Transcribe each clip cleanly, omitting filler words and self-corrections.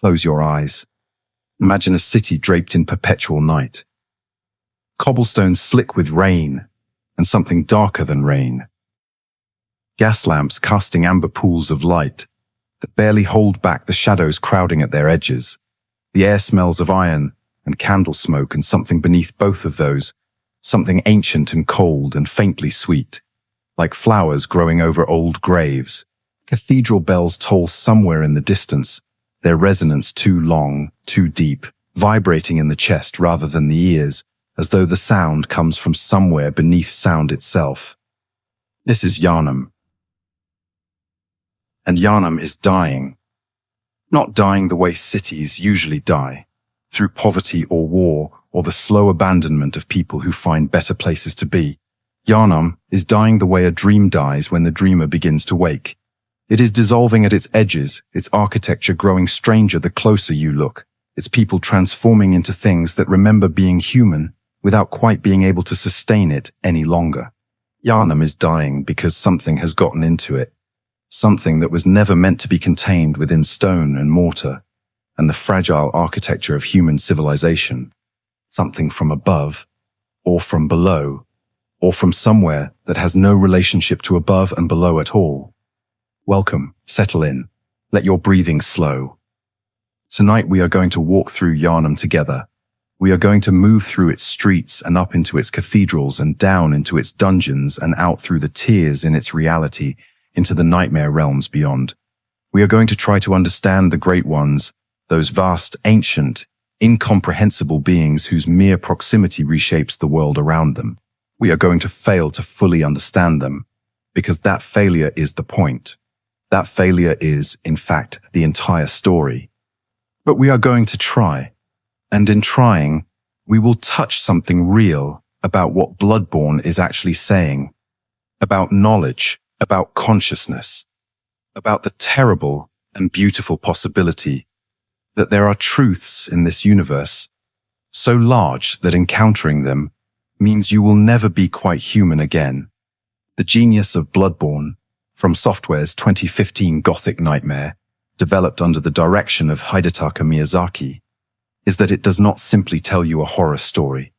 Close your eyes. Imagine a city draped in perpetual night. Cobblestones slick with rain, and something darker than rain. Gas lamps casting amber pools of light that barely hold back the shadows crowding at their edges. The air smells of iron and candle smoke, and something beneath both of those, something ancient and cold and faintly sweet, like flowers growing over old graves. Cathedral bells toll somewhere in the distance, their resonance too long, too deep, vibrating in the chest rather than the ears, as though the sound comes from somewhere beneath sound itself. This is Yharnam. And Yharnam is dying. Not dying the way cities usually die, through poverty or war or the slow abandonment of people who find better places to be. Yharnam is dying the way a dream dies when the dreamer begins to wake. It is dissolving at its edges, its architecture growing stranger the closer you look, its people transforming into things that remember being human without quite being able to sustain it any longer. Yharnam is dying because something has gotten into it, something that was never meant to be contained within stone and mortar and the fragile architecture of human civilization, something from above, or from below, or from somewhere that has no relationship to above and below at all. Welcome, settle in, let your breathing slow. Tonight we are going to walk through Yharnam together. We are going to move through its streets and up into its cathedrals and down into its dungeons and out through the tears in its reality into the nightmare realms beyond. We are going to try to understand the Great Ones, those vast, ancient, incomprehensible beings whose mere proximity reshapes the world around them. We are going to fail to fully understand them, because that failure is the point. That failure is, in fact, the entire story. But we are going to try, and in trying, we will touch something real about what Bloodborne is actually saying, about knowledge, about consciousness, about the terrible and beautiful possibility that there are truths in this universe so large that encountering them means you will never be quite human again. The genius of Bloodborne, from Software's 2015 Gothic nightmare, developed under the direction of Hidetaka Miyazaki, is that it does not simply tell you a horror story.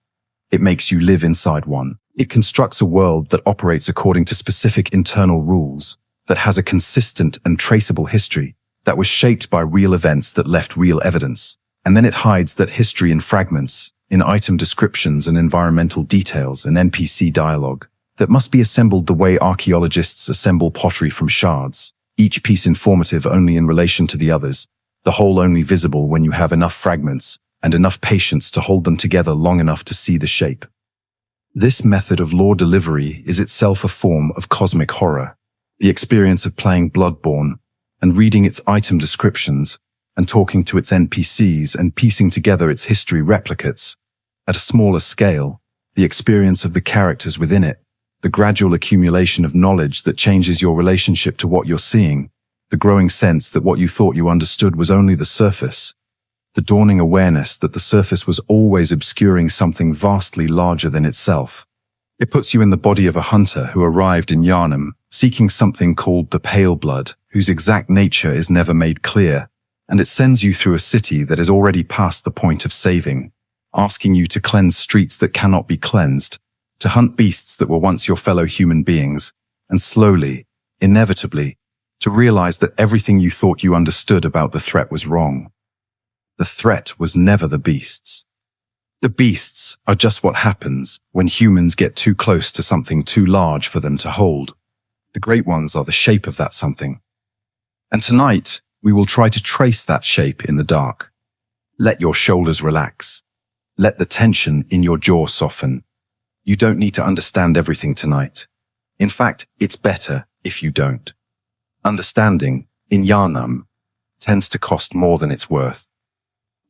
It makes you live inside one. It constructs a world that operates according to specific internal rules, that has a consistent and traceable history, that was shaped by real events that left real evidence, and then it hides that history in fragments, in item descriptions and environmental details and NPC dialogue, that must be assembled the way archaeologists assemble pottery from shards, each piece informative only in relation to the others, the whole only visible when you have enough fragments and enough patience to hold them together long enough to see the shape. This method of lore delivery is itself a form of cosmic horror. The experience of playing Bloodborne and reading its item descriptions and talking to its NPCs and piecing together its history replicates, at a smaller scale, the experience of the characters within it, the gradual accumulation of knowledge that changes your relationship to what you're seeing, the growing sense that what you thought you understood was only the surface, the dawning awareness that the surface was always obscuring something vastly larger than itself. It puts you in the body of a hunter who arrived in Yharnam, seeking something called the Pale Blood, whose exact nature is never made clear, and it sends you through a city that is already past the point of saving, asking you to cleanse streets that cannot be cleansed, to hunt beasts that were once your fellow human beings, and slowly, inevitably, to realize that everything you thought you understood about the threat was wrong. The threat was never the beasts. The beasts are just what happens when humans get too close to something too large for them to hold. The Great Ones are the shape of that something. And tonight, we will try to trace that shape in the dark. Let your shoulders relax. Let the tension in your jaw soften. You don't need to understand everything tonight. In fact, it's better if you don't. Understanding, in Yharnam, tends to cost more than it's worth.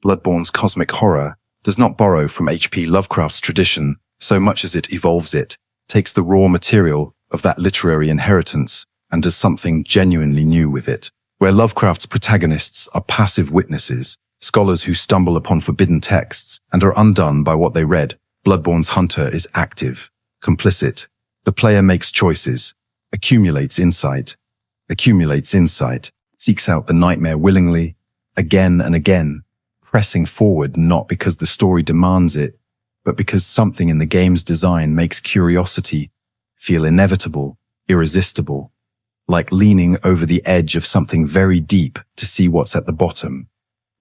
Bloodborne's cosmic horror does not borrow from H.P. Lovecraft's tradition so much as it evolves it, takes the raw material of that literary inheritance and does something genuinely new with it. Where Lovecraft's protagonists are passive witnesses, scholars who stumble upon forbidden texts and are undone by what they read, Bloodborne's hunter is active, complicit. The player makes choices, accumulates insight, seeks out the nightmare willingly, again and again, pressing forward not because the story demands it, but because something in the game's design makes curiosity feel inevitable, irresistible, like leaning over the edge of something very deep to see what's at the bottom.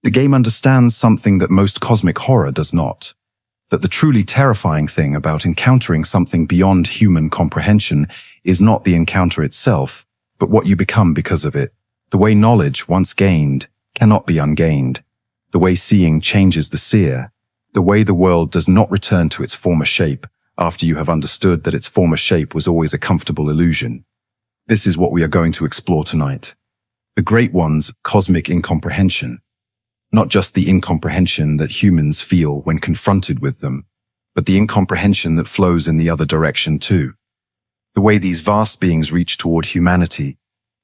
The game understands something that most cosmic horror does not, that the truly terrifying thing about encountering something beyond human comprehension is not the encounter itself, but what you become because of it. The way knowledge, once gained, cannot be ungained. The way seeing changes the seer. The way the world does not return to its former shape after you have understood that its former shape was always a comfortable illusion. This is what we are going to explore tonight. The Great Ones' cosmic incomprehension. Not just the incomprehension that humans feel when confronted with them, but the incomprehension that flows in the other direction too. The way these vast beings reach toward humanity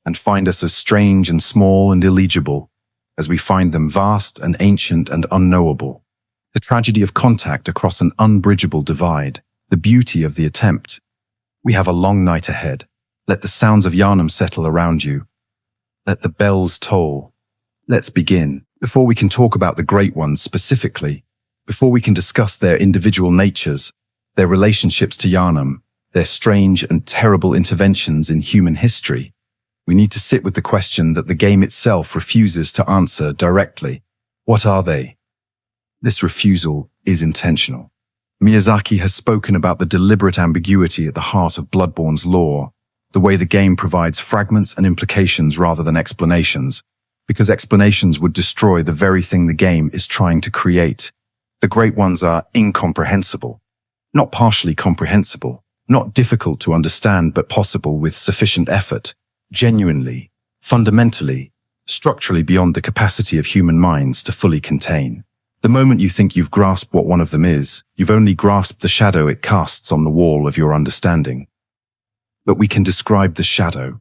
and find us as strange and small and illegible as we find them vast and ancient and unknowable. The tragedy of contact across an unbridgeable divide. The beauty of the attempt. We have a long night ahead. Let the sounds of Yharnam settle around you. Let the bells toll. Let's begin. Before we can talk about the Great Ones specifically, before we can discuss their individual natures, their relationships to Yharnam, their strange and terrible interventions in human history, we need to sit with the question that the game itself refuses to answer directly. What are they? This refusal is intentional. Miyazaki has spoken about the deliberate ambiguity at the heart of Bloodborne's lore, the way the game provides fragments and implications rather than explanations, because explanations would destroy the very thing the game is trying to create. The Great Ones are incomprehensible, not partially comprehensible, not difficult to understand but possible with sufficient effort, genuinely, fundamentally, structurally beyond the capacity of human minds to fully contain. The moment you think you've grasped what one of them is, you've only grasped the shadow it casts on the wall of your understanding. But we can describe the shadow.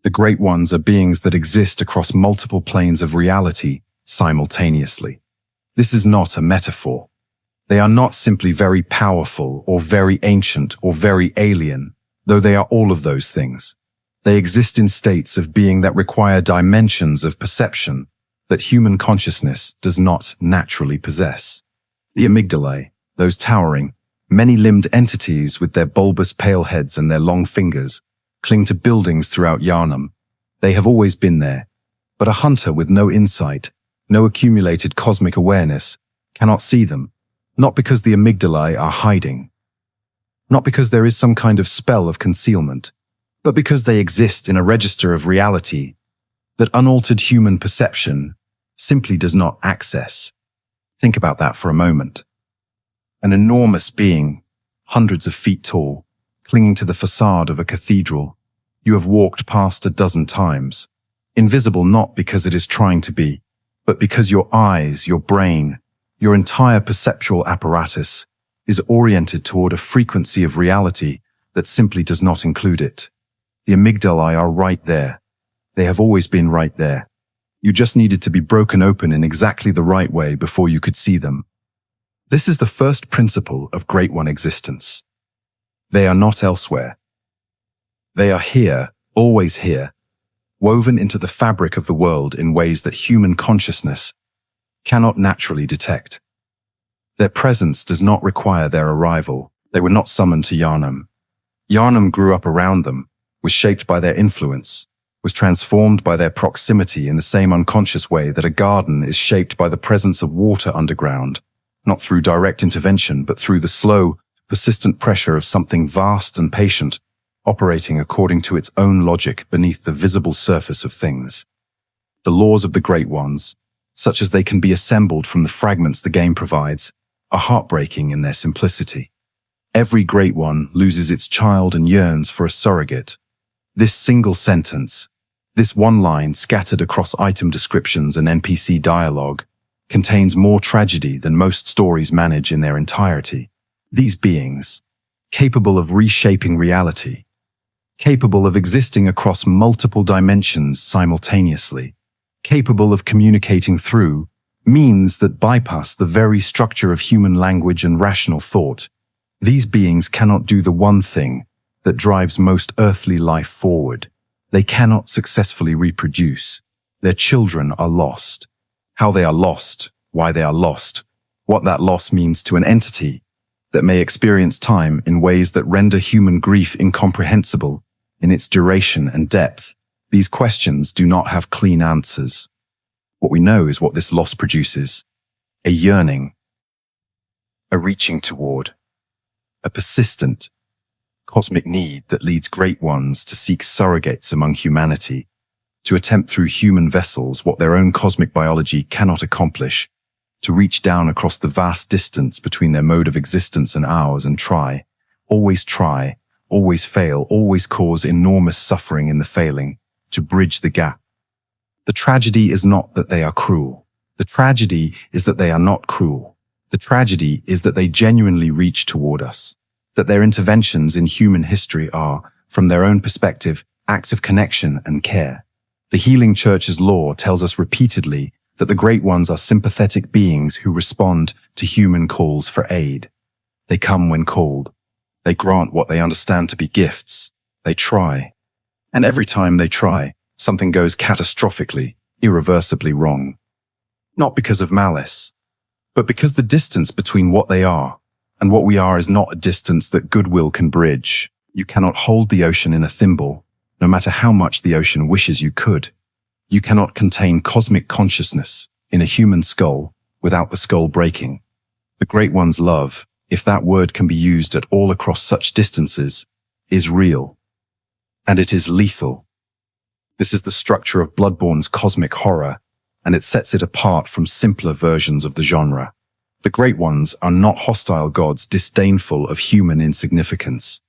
The Great Ones are beings that exist across multiple planes of reality simultaneously. This is not a metaphor. They are not simply very powerful or very ancient or very alien, though they are all of those things. They exist in states of being that require dimensions of perception that human consciousness does not naturally possess. The Amygdalae, those towering, many-limbed entities with their bulbous pale heads and their long fingers, cling to buildings throughout Yharnam. They have always been there, but a hunter with no insight, no accumulated cosmic awareness, cannot see them, not because the Amygdalae are hiding, not because there is some kind of spell of concealment, but because they exist in a register of reality that unaltered human perception simply does not access. Think about that for a moment. An enormous being, hundreds of feet tall, clinging to the facade of a cathedral, you have walked past a dozen times, invisible not because it is trying to be, but because your eyes, your brain, your entire perceptual apparatus is oriented toward a frequency of reality that simply does not include it. The amygdalae are right there. They have always been right there. You just needed to be broken open in exactly the right way before you could see them. This is the first principle of Great One existence. They are not elsewhere. They are here, always here, woven into the fabric of the world in ways that human consciousness cannot naturally detect. Their presence does not require their arrival. They were not summoned to Yharnam. Yharnam grew up around them, was shaped by their influence, was transformed by their proximity in the same unconscious way that a garden is shaped by the presence of water underground, not through direct intervention, but through the slow, persistent pressure of something vast and patient, operating according to its own logic beneath the visible surface of things. The laws of the Great Ones, such as they can be assembled from the fragments the game provides, are heartbreaking in their simplicity. Every Great One loses its child and yearns for a surrogate. This single sentence, this one line scattered across item descriptions and NPC dialogue, contains more tragedy than most stories manage in their entirety. These beings, capable of reshaping reality, capable of existing across multiple dimensions simultaneously, capable of communicating through means that bypass the very structure of human language and rational thought. These beings cannot do the one thing that drives most earthly life forward. They cannot successfully reproduce. Their children are lost. How they are lost, why they are lost, what that loss means to an entity that may experience time in ways that render human grief incomprehensible in its duration and depth. These questions do not have clean answers. What we know is what this loss produces: a yearning, a reaching toward, a persistent, cosmic need that leads great ones to seek surrogates among humanity, to attempt through human vessels what their own cosmic biology cannot accomplish, to reach down across the vast distance between their mode of existence and ours and try, always fail, always cause enormous suffering in the failing, to bridge the gap. The tragedy is not that they are cruel. The tragedy is that they are not cruel. The tragedy is that they genuinely reach toward us, that their interventions in human history are, from their own perspective, acts of connection and care. The Healing Church's law tells us repeatedly that the Great Ones are sympathetic beings who respond to human calls for aid. They come when called. They grant what they understand to be gifts. They try. And every time they try, something goes catastrophically, irreversibly wrong. Not because of malice, but because the distance between what they are and what we are is not a distance that goodwill can bridge. You cannot hold the ocean in a thimble, no matter how much the ocean wishes you could. You cannot contain cosmic consciousness in a human skull without the skull breaking. The Great One's love, if that word can be used at all across such distances, is real. And it is lethal. This is the structure of Bloodborne's cosmic horror, and it sets it apart from simpler versions of the genre. The Great Ones are not hostile gods disdainful of human insignificance.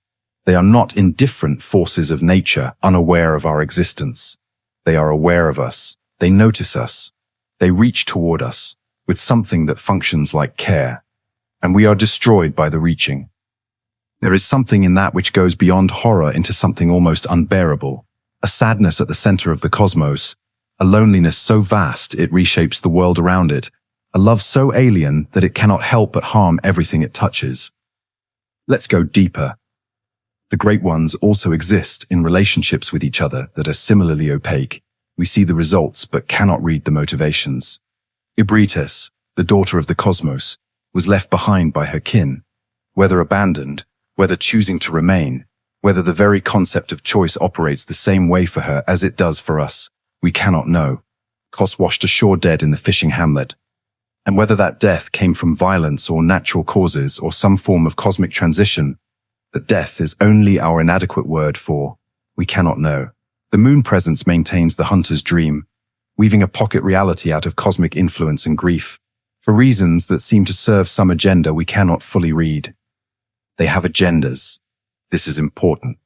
They are not indifferent forces of nature unaware of our existence. They are aware of us. They notice us. They reach toward us with something that functions like care, and we are destroyed by the reaching. There is something in that which goes beyond horror into something almost unbearable, a sadness at the center of the cosmos, a loneliness so vast it reshapes the world around it, a love so alien that it cannot help but harm everything it touches. Let's go deeper. The Great Ones also exist in relationships with each other that are similarly opaque. We see the results but cannot read the motivations. Ebrietas, the daughter of the cosmos, was left behind by her kin. Whether abandoned, whether choosing to remain, whether the very concept of choice operates the same way for her as it does for us, we cannot know. Kos washed ashore dead in the Fishing Hamlet. And whether that death came from violence or natural causes or some form of cosmic transition, that death is only our inadequate word for, we cannot know. The moon presence maintains the hunter's dream, weaving a pocket reality out of cosmic influence and grief, for reasons that seem to serve some agenda we cannot fully read. They have agendas. This is important.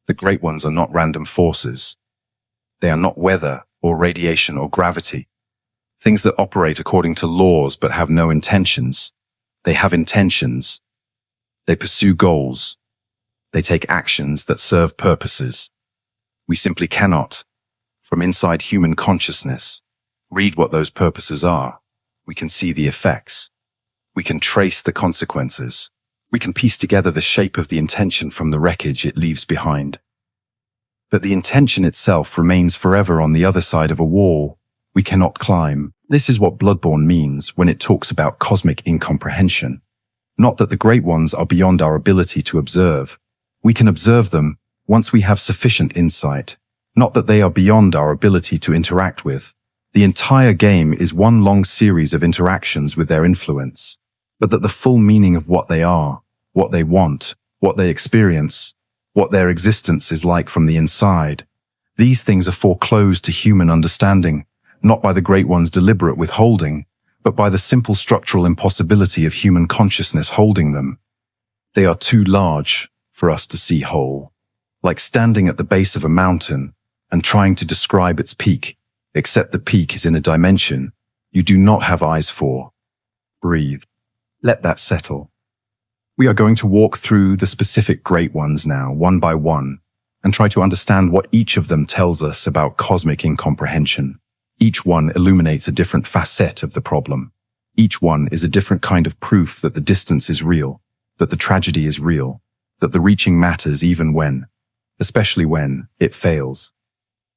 The Great Ones are not random forces. They are not weather or radiation or gravity, things that operate according to laws but have no intentions. They have intentions. They pursue goals. They take actions that serve purposes. We simply cannot, from inside human consciousness, read what those purposes are. We can see the effects. We can trace the consequences. We can piece together the shape of the intention from the wreckage it leaves behind. But the intention itself remains forever on the other side of a wall we cannot climb. This is what Bloodborne means when it talks about cosmic incomprehension. Not that the Great Ones are beyond our ability to observe. We can observe them once we have sufficient insight. Not that they are beyond our ability to interact with. The entire game is one long series of interactions with their influence. But that the full meaning of what they are, what they want, what they experience, what their existence is like from the inside, these things are foreclosed to human understanding, not by the Great One's deliberate withholding, but by the simple structural impossibility of human consciousness holding them. They are too large for us to see whole, like standing at the base of a mountain and trying to describe its peak, except the peak is in a dimension you do not have eyes for. Breathe. Let that settle. We are going to walk through the specific Great Ones now, one by one, and try to understand what each of them tells us about cosmic incomprehension. Each one illuminates a different facet of the problem. Each one is a different kind of proof that the distance is real, that the tragedy is real, that the reaching matters even when, especially when, it fails.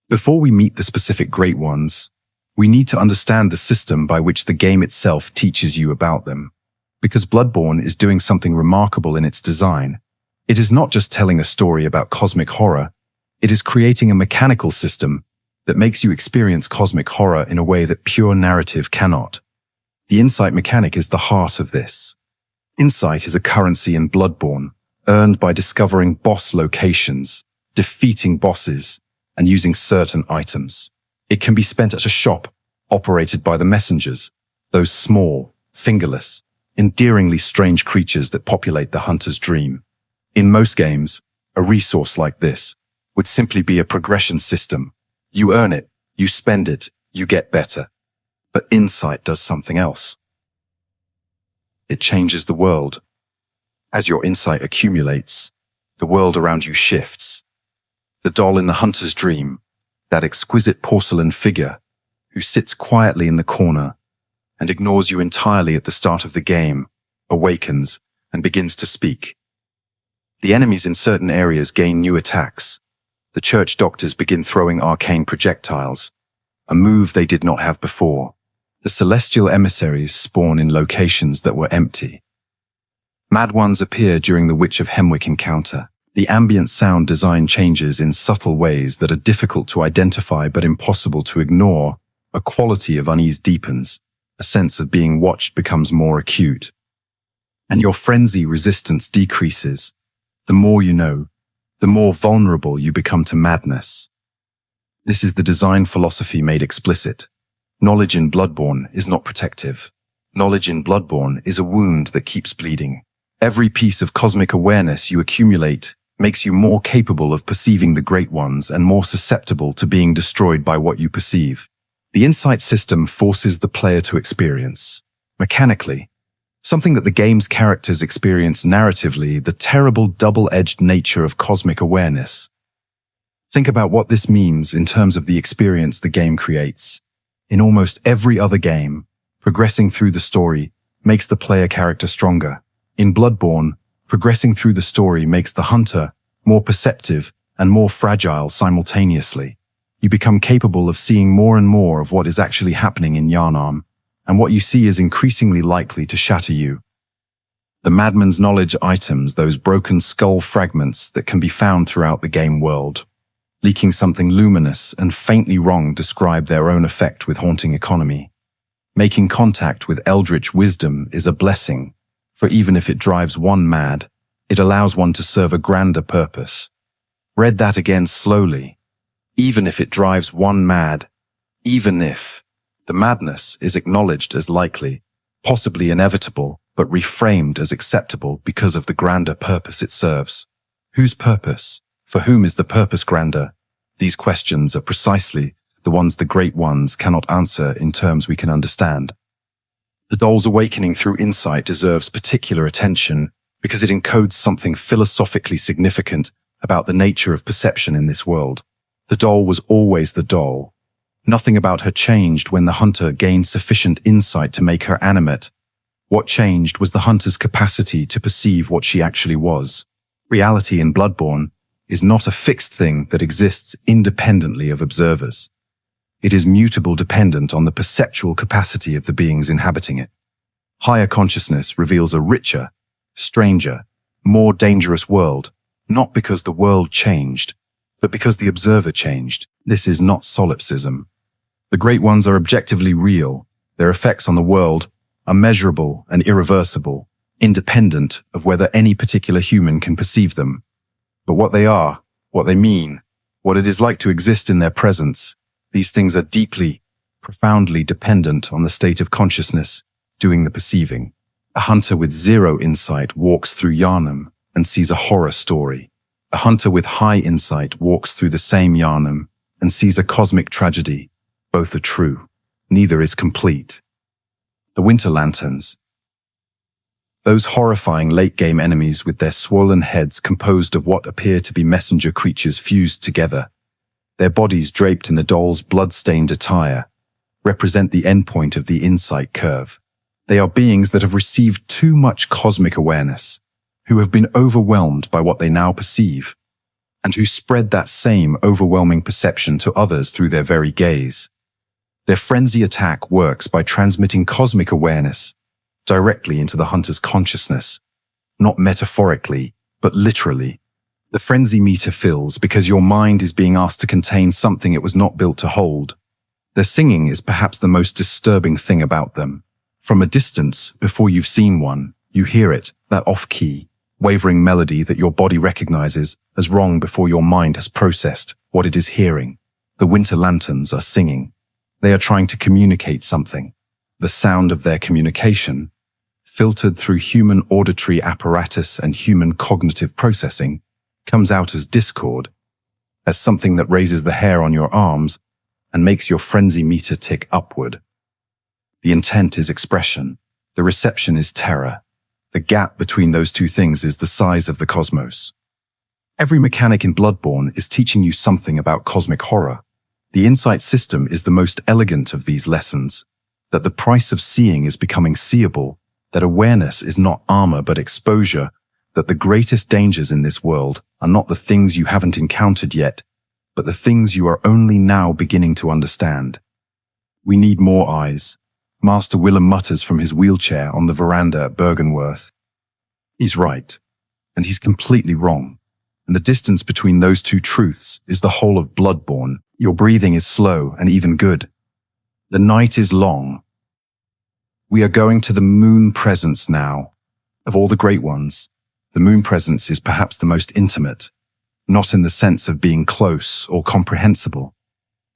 Before we meet the specific Great Ones, we need to understand the system by which the game itself teaches you about them. Because Bloodborne is doing something remarkable in its design, it is not just telling a story about cosmic horror, it is creating a mechanical system that makes you experience cosmic horror in a way that pure narrative cannot. The insight mechanic is the heart of this. Insight is a currency in Bloodborne, earned by discovering boss locations, defeating bosses, and using certain items. It can be spent at a shop operated by the messengers, those small, fingerless, endearingly strange creatures that populate the hunter's dream. In most games, a resource like this would simply be a progression system. You earn it, you spend it, you get better. But insight does something else. It changes the world. As your insight accumulates, the world around you shifts. The doll in the hunter's dream, that exquisite porcelain figure who sits quietly in the corner and ignores you entirely at the start of the game, awakens and begins to speak. The enemies in certain areas gain new attacks. The church doctors begin throwing arcane projectiles, a move they did not have before. The celestial emissaries spawn in locations that were empty. Mad ones appear during the Witch of Hemwick encounter. The ambient sound design changes in subtle ways that are difficult to identify but impossible to ignore. A quality of unease deepens. A sense of being watched becomes more acute. And your frenzy resistance decreases. The more you know, the more vulnerable you become to madness. This is the design philosophy made explicit. Knowledge in Bloodborne is not protective. Knowledge in Bloodborne is a wound that keeps bleeding. Every piece of cosmic awareness you accumulate makes you more capable of perceiving the Great Ones and more susceptible to being destroyed by what you perceive. The insight system forces the player to experience, mechanically, something that the game's characters experience narratively, the terrible double-edged nature of cosmic awareness. Think about what this means in terms of the experience the game creates. In almost every other game, progressing through the story makes the player character stronger. In Bloodborne, progressing through the story makes the hunter more perceptive and more fragile simultaneously. You become capable of seeing more and more of what is actually happening in Yharnam, and what you see is increasingly likely to shatter you. The Madman's Knowledge items, those broken skull fragments that can be found throughout the game world, leaking something luminous and faintly wrong, describe their own effect with haunting economy. Making contact with eldritch wisdom is a blessing, for even if it drives one mad, it allows one to serve a grander purpose. Read that again slowly. Even if it drives one mad, even if the madness is acknowledged as likely, possibly inevitable, but reframed as acceptable because of the grander purpose it serves. Whose purpose? For whom is the purpose grander? These questions are precisely the ones the Great Ones cannot answer in terms we can understand. The doll's awakening through insight deserves particular attention because it encodes something philosophically significant about the nature of perception in this world. The doll was always the doll. Nothing about her changed when the hunter gained sufficient insight to make her animate. What changed was the hunter's capacity to perceive what she actually was. Reality in Bloodborne is not a fixed thing that exists independently of observers. It is mutable, dependent on the perceptual capacity of the beings inhabiting it. Higher consciousness reveals a richer, stranger, more dangerous world, not because the world changed, but because the observer changed. This is not solipsism. The Great Ones are objectively real. Their effects on the world are measurable and irreversible, independent of whether any particular human can perceive them. But what they are, what they mean, what it is like to exist in their presence, these things are deeply, profoundly dependent on the state of consciousness doing the perceiving. A hunter with zero insight walks through Yharnam and sees a horror story. A hunter with high insight walks through the same Yharnam and sees a cosmic tragedy. Both are true. Neither is complete. The Winter Lanterns. Those horrifying late-game enemies with their swollen heads composed of what appear to be messenger creatures fused together, their bodies draped in the doll's blood-stained attire, represent the endpoint of the insight curve. They are beings that have received too much cosmic awareness, who have been overwhelmed by what they now perceive. and who spread that same overwhelming perception to others through their very gaze. Their frenzy attack works by transmitting cosmic awareness directly into the hunter's consciousness, not metaphorically, but literally. The frenzy meter fills because your mind is being asked to contain something it was not built to hold. Their singing is perhaps the most disturbing thing about them. From a distance, before you've seen one, you hear it, that off-key, wavering melody that your body recognizes as wrong before your mind has processed what it is hearing. The winter lanterns are singing. They are trying to communicate something. The sound of their communication, filtered through human auditory apparatus and human cognitive processing, comes out as discord, as something that raises the hair on your arms and makes your frenzy meter tick upward. The intent is expression. The reception is terror. The gap between those two things is the size of the cosmos. Every mechanic in Bloodborne is teaching you something about cosmic horror. The insight system is the most elegant of these lessons, that the price of seeing is becoming seeable, that awareness is not armor but exposure, that the greatest dangers in this world are not the things you haven't encountered yet, but the things you are only now beginning to understand. We need more eyes. Master Willem mutters from his wheelchair on the veranda at Bergenworth. He's right, and he's completely wrong. And the distance between those two truths is the whole of Bloodborne. Your breathing is slow and even good. The night is long. We are going to the moon presence now. Of all the great ones, the moon presence is perhaps the most intimate, not in the sense of being close or comprehensible,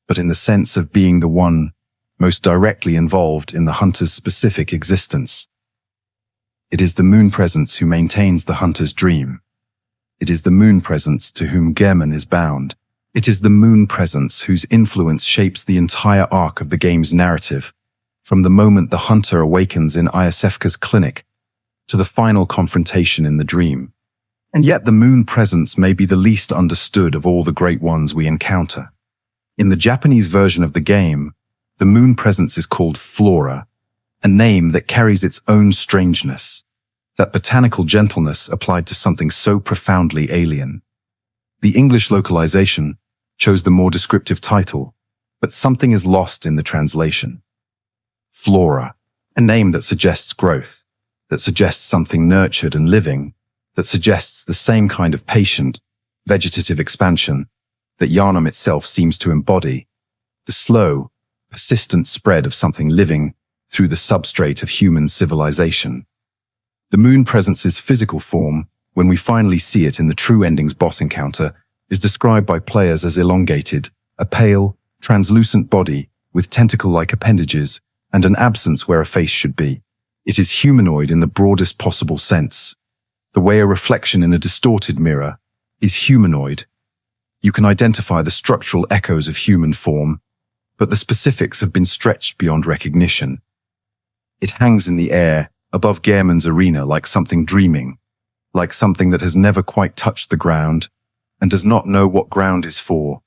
but in the sense of being the one most directly involved in the hunter's specific existence. It is the moon presence who maintains the hunter's dream. It is the moon presence to whom Gehrman is bound. It is the moon presence whose influence shapes the entire arc of the game's narrative, from the moment the hunter awakens in Iosefka's clinic to the final confrontation in the dream. And yet the moon presence may be the least understood of all the great ones we encounter. In the Japanese version of the game, the moon presence is called Flora, a name that carries its own strangeness, that botanical gentleness applied to something so profoundly alien. The English localization chose the more descriptive title, but something is lost in the translation. Flora, a name that suggests growth, that suggests something nurtured and living, that suggests the same kind of patient, vegetative expansion that Yharnam itself seems to embody, the slow, persistent spread of something living through the substrate of human civilization. The moon presence's physical form, when we finally see it in the True Endings boss encounter, is described by players as elongated, a pale, translucent body with tentacle-like appendages and an absence where a face should be. It is humanoid in the broadest possible sense. The way a reflection in a distorted mirror is humanoid. You can identify the structural echoes of human form, but the specifics have been stretched beyond recognition. It hangs in the air above Gehrman's arena like something dreaming, like something that has never quite touched the ground and does not know what ground is for.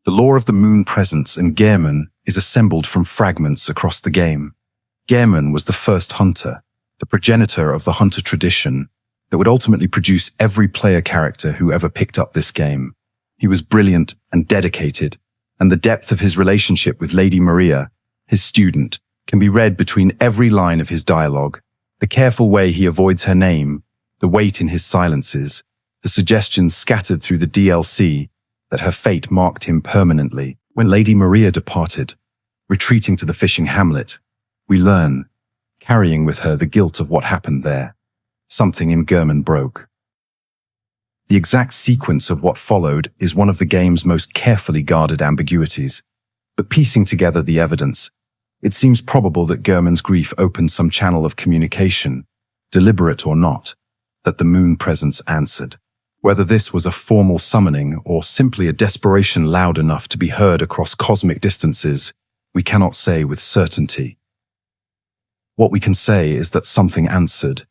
The lore of the moon presence and Gehrman is assembled from fragments across the game. Gehrman was the first hunter, the progenitor of the hunter tradition that would ultimately produce every player character who ever picked up this game. He was brilliant and dedicated, and the depth of his relationship with Lady Maria, his student, can be read between every line of his dialogue. The careful way he avoids her name, the weight in his silences, the suggestions scattered through the DLC that her fate marked him permanently. When Lady Maria departed, retreating to the Fishing Hamlet, we learn, carrying with her the guilt of what happened there. Something in Gehrman broke. The exact sequence of what followed is one of the game's most carefully guarded ambiguities, but piecing together the evidence, it seems probable that Gehrman's grief opened some channel of communication, deliberate or not, that the moon presence answered. Whether this was a formal summoning or simply a desperation loud enough to be heard across cosmic distances, we cannot say with certainty. What we can say is that something answered.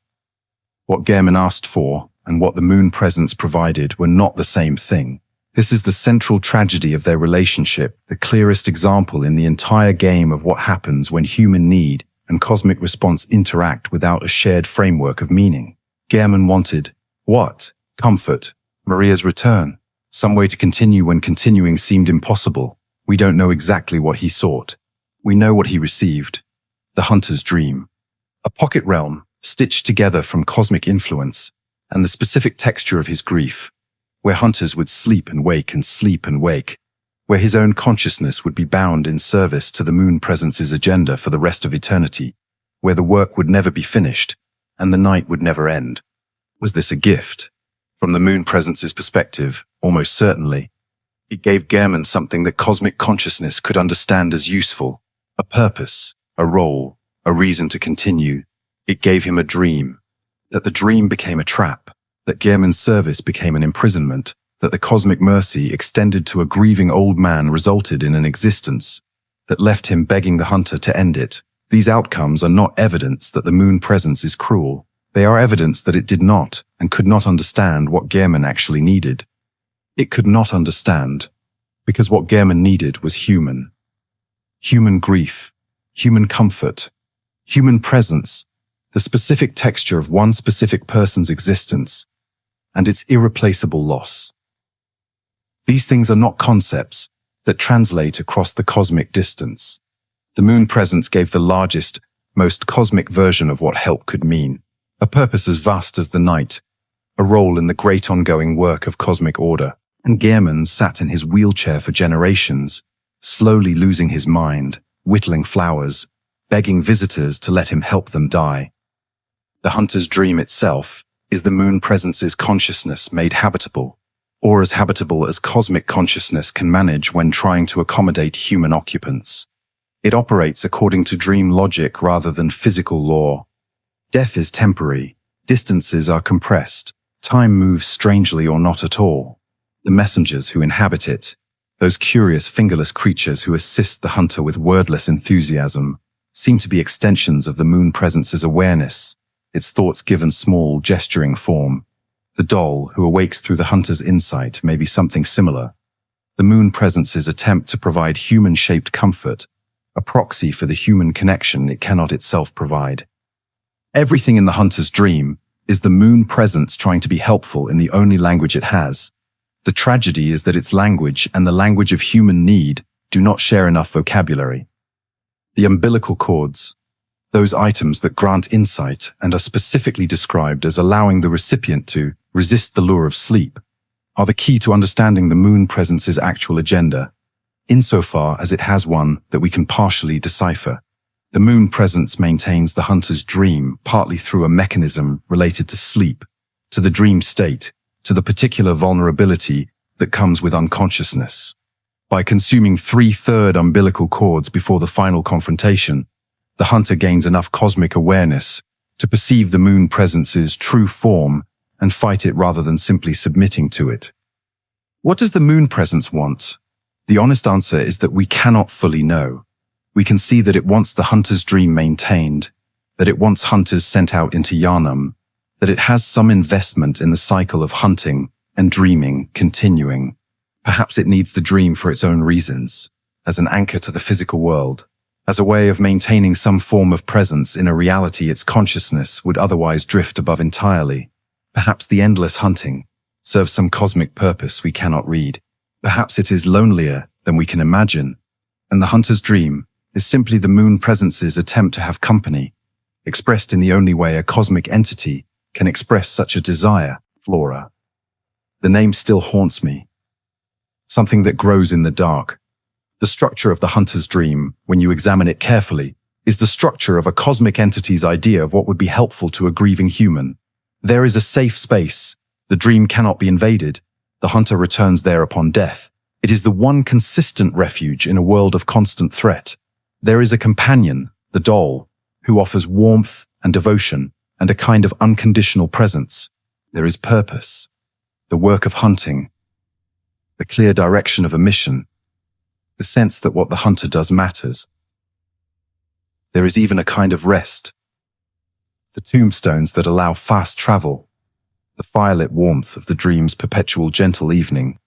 What Gehrman asked for and what the moon presence provided were not the same thing. This is the central tragedy of their relationship, the clearest example in the entire game of what happens when human need and cosmic response interact without a shared framework of meaning. Gehrman wanted, what? Comfort, Maria's return. some way to continue when continuing seemed impossible. We don't know exactly what he sought. We know what he received. The hunter's dream. A pocket realm, stitched together from cosmic influence, and the specific texture of his grief, where hunters would sleep and wake and sleep and wake, where his own consciousness would be bound in service to the moon presence's agenda for the rest of eternity, where the work would never be finished, and the night would never end. Was this a gift? From the moon presence's perspective, almost certainly. It gave Gehrman something that cosmic consciousness could understand as useful, a purpose, a role, a reason to continue. It gave him a dream, that the dream became a trap, that Gehrman's service became an imprisonment, that the cosmic mercy extended to a grieving old man resulted in an existence that left him begging the hunter to end it. These outcomes are not evidence that the moon presence is cruel. They are evidence that it did not and could not understand what Gehrman actually needed. It could not understand, because what Gehrman needed was human. Human grief, human comfort, human presence, the specific texture of one specific person's existence, and its irreplaceable loss. These things are not concepts that translate across the cosmic distance. The moon presence gave the largest, most cosmic version of what help could mean, a purpose as vast as the night, a role in the great ongoing work of cosmic order. And Gehrman sat in his wheelchair for generations, slowly losing his mind, whittling flowers, begging visitors to let him help them die. The hunter's dream itself is the moon presence's consciousness made habitable, or as habitable as cosmic consciousness can manage when trying to accommodate human occupants. It operates according to dream logic rather than physical law. Death is temporary, distances are compressed, time moves strangely or not at all. The messengers who inhabit it, those curious fingerless creatures who assist the hunter with wordless enthusiasm, seem to be extensions of the moon presence's awareness, its thoughts given small, gesturing form. The doll who awakes through the hunter's insight may be something similar. The moon presence's attempt to provide human-shaped comfort, a proxy for the human connection it cannot itself provide. Everything in the hunter's dream is the moon presence trying to be helpful in the only language it has. The tragedy is that its language and the language of human need do not share enough vocabulary. The umbilical cords, those items that grant insight and are specifically described as allowing the recipient to resist the lure of sleep, are the key to understanding the moon presence's actual agenda, insofar as it has one that we can partially decipher. The moon presence maintains the hunter's dream partly through a mechanism related to sleep, to the dream state, to the particular vulnerability that comes with unconsciousness. By consuming 3/3 umbilical cords before the final confrontation, the hunter gains enough cosmic awareness to perceive the moon presence's true form and fight it rather than simply submitting to it. What does the moon presence want? The honest answer is that we cannot fully know. We can see that it wants the hunter's dream maintained, that it wants hunters sent out into Yharnam, that it has some investment in the cycle of hunting and dreaming continuing. Perhaps it needs the dream for its own reasons, as an anchor to the physical world, as a way of maintaining some form of presence in a reality its consciousness would otherwise drift above entirely. Perhaps the endless hunting serves some cosmic purpose we cannot read. Perhaps it is lonelier than we can imagine, and the hunter's dream is simply the moon presence's attempt to have company, expressed in the only way a cosmic entity can express such a desire, Flora. The name still haunts me. Something that grows in the dark. The structure of the hunter's dream, when you examine it carefully, is the structure of a cosmic entity's idea of what would be helpful to a grieving human. There is a safe space. The dream cannot be invaded. The hunter returns there upon death. It is the one consistent refuge in a world of constant threat. There is a companion, the doll, who offers warmth and devotion and a kind of unconditional presence. There is purpose, the work of hunting, the clear direction of a mission, the sense that what the hunter does matters. There is even a kind of rest, the tombstones that allow fast travel, the firelit warmth of the dream's perpetual gentle evening.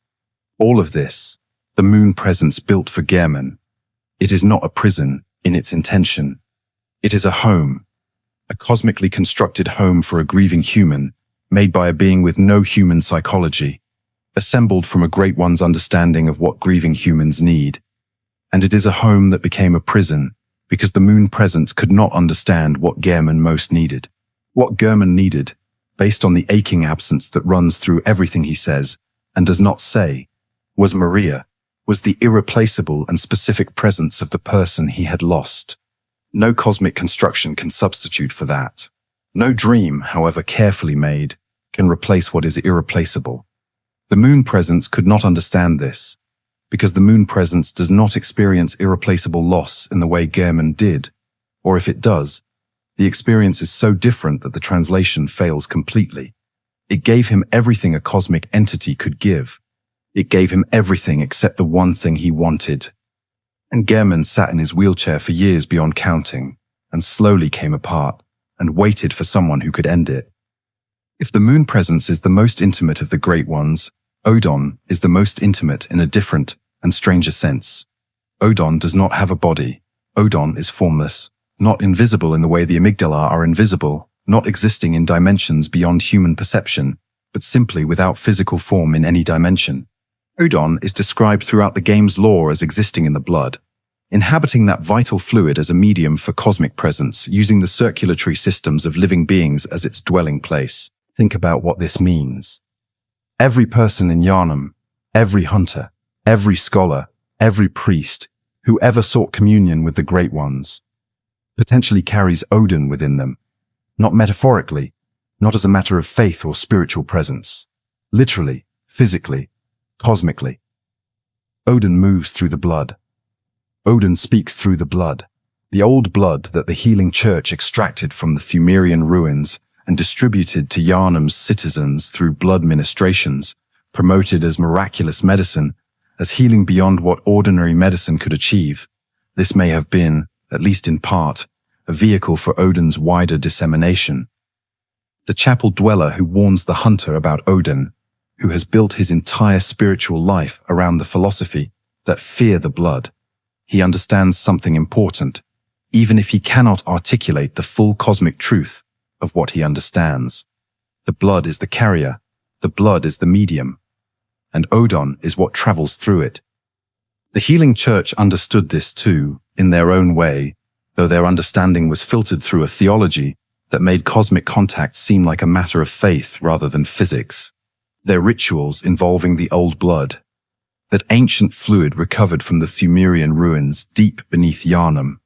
All of this, the moon presence built for Gehrman. It is not a prison in its intention. It is a home, a cosmically constructed home for a grieving human, made by a being with no human psychology, a assembled from a Great One's understanding of what grieving humans need. And it is a home that became a prison because the moon presence could not understand what Gehrman most needed. What Gehrman needed, based on the aching absence that runs through everything he says and does not say, was Maria, was the irreplaceable and specific presence of the person he had lost. No cosmic construction can substitute for that. No dream, however carefully made, can replace what is irreplaceable. The moon presence could not understand this, because the moon presence does not experience irreplaceable loss in the way Gehrman did, or if it does, the experience is so different that the translation fails completely. It gave him everything a cosmic entity could give. It gave him everything except the one thing he wanted. And Gehrman sat in his wheelchair for years beyond counting, and slowly came apart, and waited for someone who could end it. If the moon presence is the most intimate of the Great Ones, Oedon is the most intimate in a different and stranger sense. Oedon does not have a body. Oedon is formless, not invisible in the way the Amygdala are invisible, not existing in dimensions beyond human perception, but simply without physical form in any dimension. Oedon is described throughout the game's lore as existing in the blood, inhabiting that vital fluid as a medium for cosmic presence, using the circulatory systems of living beings as its dwelling place. Think about what this means. Every person in Yharnam, every hunter, every scholar, every priest, who ever sought communion with the Great Ones, potentially carries Oedon within them, not metaphorically, not as a matter of faith or spiritual presence, literally, physically, cosmically. Oedon moves through the blood. Oedon speaks through the blood, the old blood that the healing church extracted from the Thumerian ruins and distributed to Yharnam's citizens through blood ministrations, promoted as miraculous medicine, as healing beyond what ordinary medicine could achieve. This may have been, at least in part, a vehicle for Oedon's wider dissemination. The chapel dweller who warns the hunter about Oedon, who has built his entire spiritual life around the philosophy that fear the blood. He understands something important, even if he cannot articulate the full cosmic truth of what he understands. The blood is the carrier, the blood is the medium, and Oedon is what travels through it. The healing church understood this too, in their own way, though their understanding was filtered through a theology that made cosmic contact seem like a matter of faith rather than physics. Their rituals involving the old blood, that ancient fluid recovered from the Thumerian ruins deep beneath Yharnam,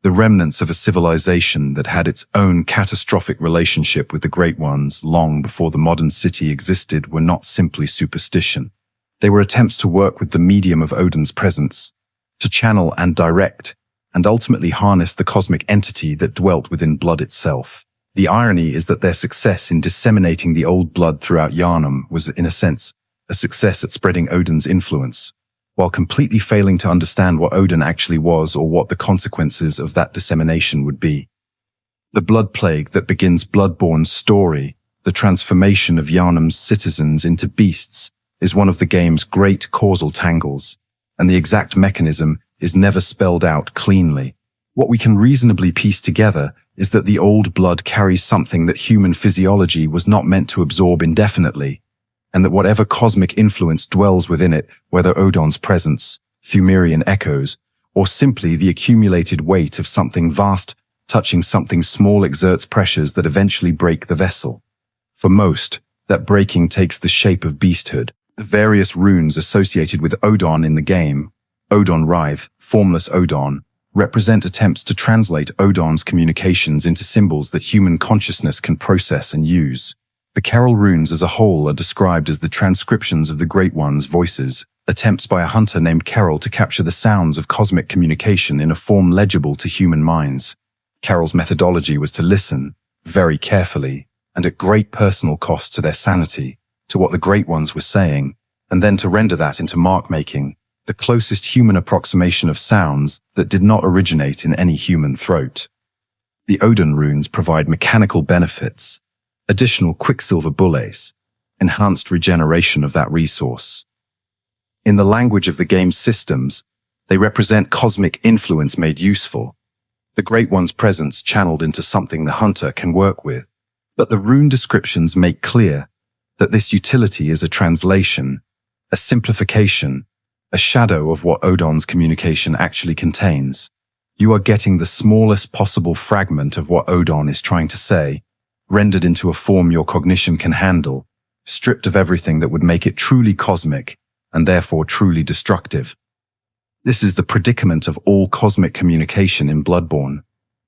the remnants of a civilization that had its own catastrophic relationship with the Great Ones long before the modern city existed, were not simply superstition. They were attempts to work with the medium of Oedon's presence, to channel and direct, and ultimately harness the cosmic entity that dwelt within blood itself. The irony is that their success in disseminating the old blood throughout Yharnam was, in a sense, a success at spreading Oedon's influence, while completely failing to understand what Oedon actually was or what the consequences of that dissemination would be. The blood plague that begins Bloodborne's story, the transformation of Yharnam's citizens into beasts, is one of the game's great causal tangles, and the exact mechanism is never spelled out cleanly. What we can reasonably piece together is that the old blood carries something that human physiology was not meant to absorb indefinitely, and that whatever cosmic influence dwells within it, whether Oedon's presence, Thumerian echoes, or simply the accumulated weight of something vast touching something small, exerts pressures that eventually break the vessel. For most, that breaking takes the shape of beasthood. The various runes associated with Oedon in the game, Oedon Writhe, Formless Oedon, represent attempts to translate Oedon's communications into symbols that human consciousness can process and use. The Carol runes as a whole are described as the transcriptions of the Great Ones' voices, attempts by a hunter named Carol to capture the sounds of cosmic communication in a form legible to human minds. Carol's methodology was to listen, very carefully, and at great personal cost to their sanity, to what the Great Ones were saying, and then to render that into mark-making, the closest human approximation of sounds that did not originate in any human throat. The Oedon runes provide mechanical benefits, additional quicksilver bullets, enhanced regeneration of that resource. In the language of the game's systems, they represent cosmic influence made useful, the Great One's presence channeled into something the hunter can work with. But the rune descriptions make clear that this utility is a translation, a simplification, a shadow of what Oedon's communication actually contains. You are getting the smallest possible fragment of what Oedon is trying to say, rendered into a form your cognition can handle, stripped of everything that would make it truly cosmic, and therefore truly destructive. This is the predicament of all cosmic communication in Bloodborne.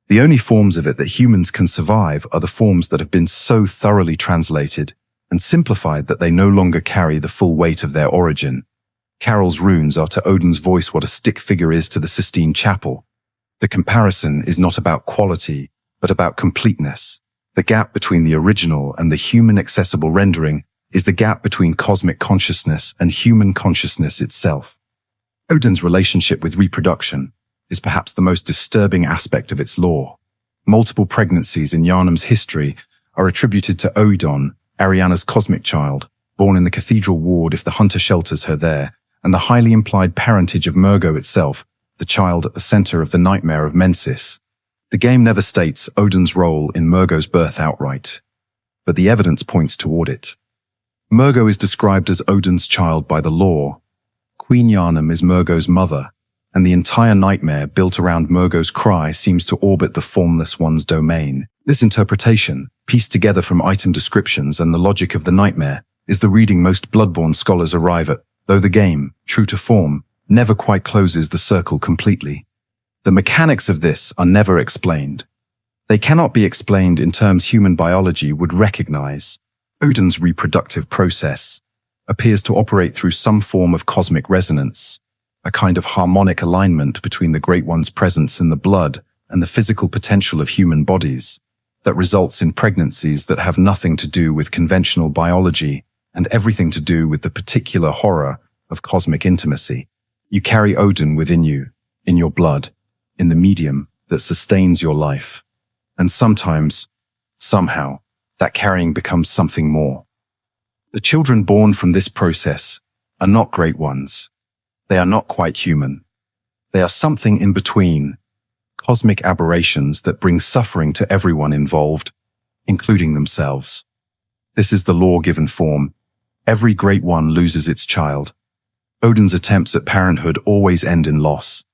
The only forms of it that humans can survive are the forms that have been so thoroughly translated and simplified that they no longer carry the full weight of their origin. Carol's runes are to Oedon's voice what a stick figure is to the Sistine Chapel. The comparison is not about quality, but about completeness. The gap between the original and the human-accessible rendering is the gap between cosmic consciousness and human consciousness itself. Oedon's relationship with reproduction is perhaps the most disturbing aspect of its lore. Multiple pregnancies in Yharnam's history are attributed to Oedon, Ariana's cosmic child, born in the cathedral ward if the hunter shelters her there, and the highly implied parentage of Murgo itself, the child at the center of the nightmare of Mensis. The game never states Oedon's role in Murgo's birth outright, but the evidence points toward it. Murgo is described as Oedon's child by the lore. Queen Yharnam is Murgo's mother, and the entire nightmare built around Murgo's cry seems to orbit the formless one's domain. This interpretation, pieced together from item descriptions and the logic of the nightmare, is the reading most Bloodborne scholars arrive at, though the game, true to form, never quite closes the circle completely. The mechanics of this are never explained. They cannot be explained in terms human biology would recognize. Oedon's reproductive process appears to operate through some form of cosmic resonance, a kind of harmonic alignment between the Great One's presence in the blood and the physical potential of human bodies, that results in pregnancies that have nothing to do with conventional biology and everything to do with the particular horror of cosmic intimacy. You carry Oedon within you, in your blood, in the medium that sustains your life. And sometimes, somehow, that carrying becomes something more. The children born from this process are not Great Ones. They are not quite human. They are something in between, cosmic aberrations that bring suffering to everyone involved, including themselves. This is the law-given form. Every Great One loses its child. Oedon's attempts at parenthood always end in loss.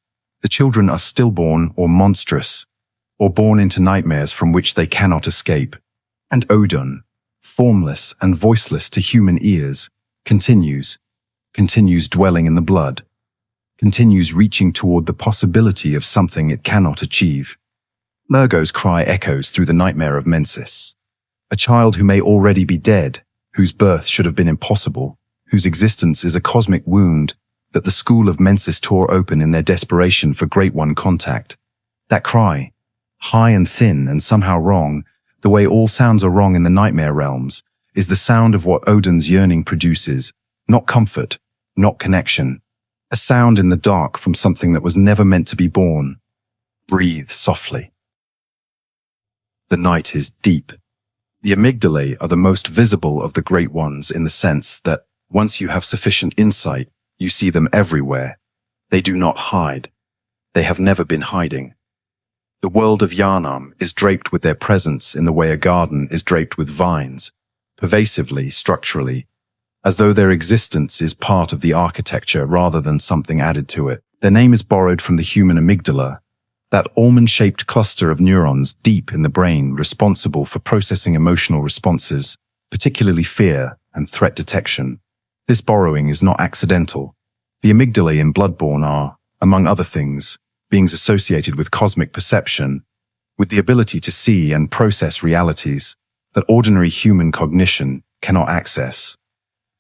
The children are stillborn or monstrous, or born into nightmares from which they cannot escape. And Oedon, formless and voiceless to human ears, continues dwelling in the blood, continues reaching toward the possibility of something it cannot achieve. Murgo's cry echoes through the nightmare of Mensis. A child who may already be dead, whose birth should have been impossible, whose existence is a cosmic wound that the school of Mensis tore open in their desperation for Great One contact. That cry, high and thin and somehow wrong, the way all sounds are wrong in the nightmare realms, is the sound of what Oedon's yearning produces, not comfort, not connection, a sound in the dark from something that was never meant to be born. Breathe softly. The night is deep. The amygdalae are the most visible of the Great Ones in the sense that, once you have sufficient insight, you see them everywhere. They do not hide. They have never been hiding. The world of Yharnam is draped with their presence in the way a garden is draped with vines, pervasively, structurally, as though their existence is part of the architecture rather than something added to it. Their name is borrowed from the human amygdala, that almond-shaped cluster of neurons deep in the brain responsible for processing emotional responses, particularly fear and threat detection. This borrowing is not accidental. The amygdalae in Bloodborne are, among other things, beings associated with cosmic perception, with the ability to see and process realities that ordinary human cognition cannot access.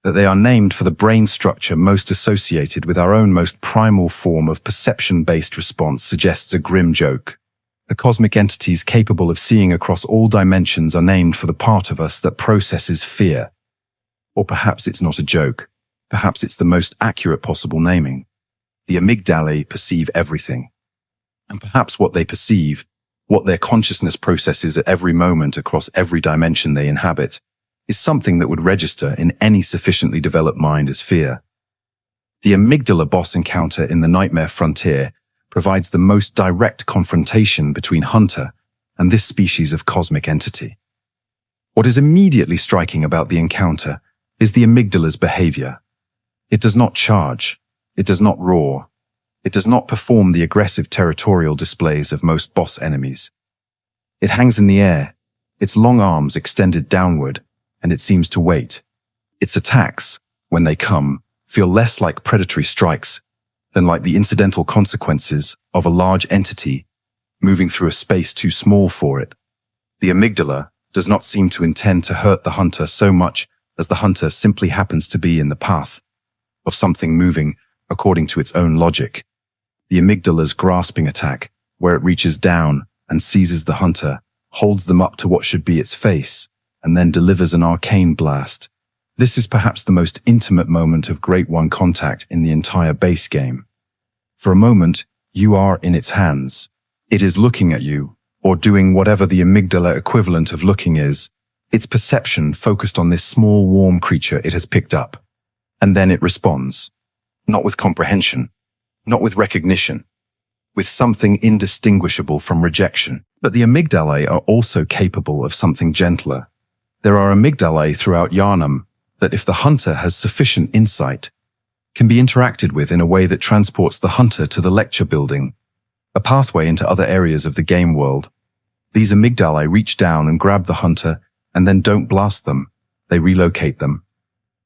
That they are named for the brain structure most associated with our own most primal form of perception-based response suggests a grim joke. The cosmic entities capable of seeing across all dimensions are named for the part of us that processes fear. Or perhaps it's not a joke. Perhaps it's the most accurate possible naming. The amygdalae perceive everything. And perhaps what they perceive, what their consciousness processes at every moment across every dimension they inhabit, is something that would register in any sufficiently developed mind as fear. The amygdala boss encounter in the Nightmare Frontier provides the most direct confrontation between Hunter and this species of cosmic entity. What is immediately striking about the encounter is the amygdala's behavior. It does not charge. It does not roar. It does not perform the aggressive territorial displays of most boss enemies. It hangs in the air, its long arms extended downward, and it seems to wait. Its attacks, when they come, feel less like predatory strikes than like the incidental consequences of a large entity moving through a space too small for it. The amygdala does not seem to intend to hurt the hunter so much as the hunter simply happens to be in the path of something moving according to its own logic. The amygdala's grasping attack, where it reaches down and seizes the hunter, holds them up to what should be its face, and then delivers an arcane blast. This is perhaps the most intimate moment of Great One contact in the entire base game. For a moment, you are in its hands. It is looking at you, or doing whatever the amygdala equivalent of looking is, its perception focused on this small, warm creature it has picked up. And then it responds. Not with comprehension, not with recognition, with something indistinguishable from rejection. But the amygdalae are also capable of something gentler. There are amygdalae throughout Yharnam that, if the hunter has sufficient insight, can be interacted with in a way that transports the hunter to the lecture building, a pathway into other areas of the game world. These amygdalae reach down and grab the hunter and then don't blast them. They relocate them.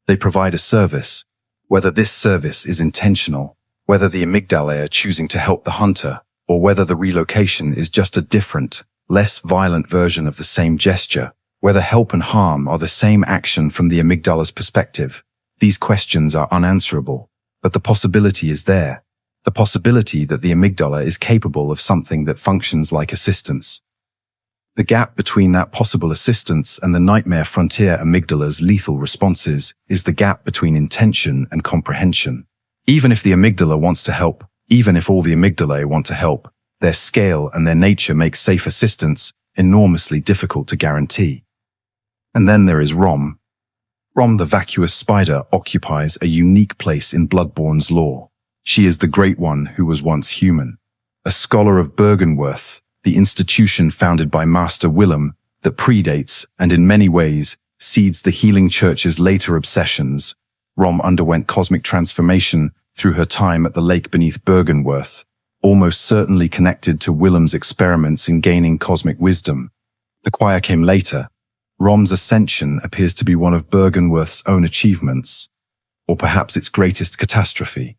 They provide a service, whether this service is intentional, whether the amygdalae are choosing to help the hunter, or whether the relocation is just a different, less violent version of the same gesture, whether help and harm are the same action from the amygdala's perspective. These questions are unanswerable, but the possibility is there. The possibility that the amygdala is capable of something that functions like assistance. The gap between that possible assistance and the nightmare frontier amygdala's lethal responses is the gap between intention and comprehension. Even if the amygdala wants to help, even if all the amygdalae want to help, their scale and their nature make safe assistance enormously difficult to guarantee. And then there is Rom. Rom the vacuous spider occupies a unique place in Bloodborne's lore. She is the Great One who was once human. A scholar of Bergenworth, the institution founded by Master Willem that predates and in many ways seeds the Healing Church's later obsessions. Rom underwent cosmic transformation through her time at the lake beneath Bergenworth, almost certainly connected to Willem's experiments in gaining cosmic wisdom. The choir came later. Rom's ascension appears to be one of Bergenworth's own achievements, or perhaps its greatest catastrophe.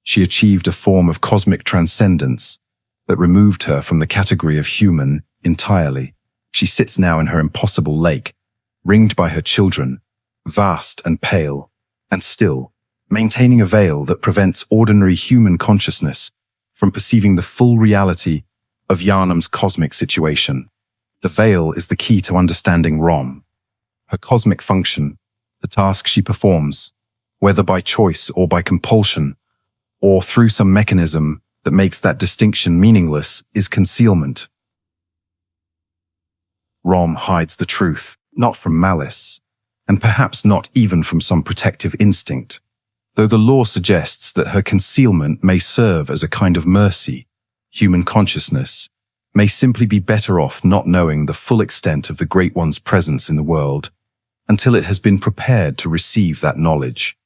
She achieved a form of cosmic transcendence that removed her from the category of human entirely. She sits now in her impossible lake, ringed by her children, vast and pale, and still, maintaining a veil that prevents ordinary human consciousness from perceiving the full reality of Yharnam's cosmic situation. The veil is the key to understanding Rom, her cosmic function, the task she performs, whether by choice or by compulsion, or through some mechanism that makes that distinction meaningless, is concealment. Rom hides the truth, not from malice, and perhaps not even from some protective instinct, though the lore suggests that her concealment may serve as a kind of mercy. Human consciousness may simply be better off not knowing the full extent of the Great One's presence in the world until it has been prepared to receive that knowledge.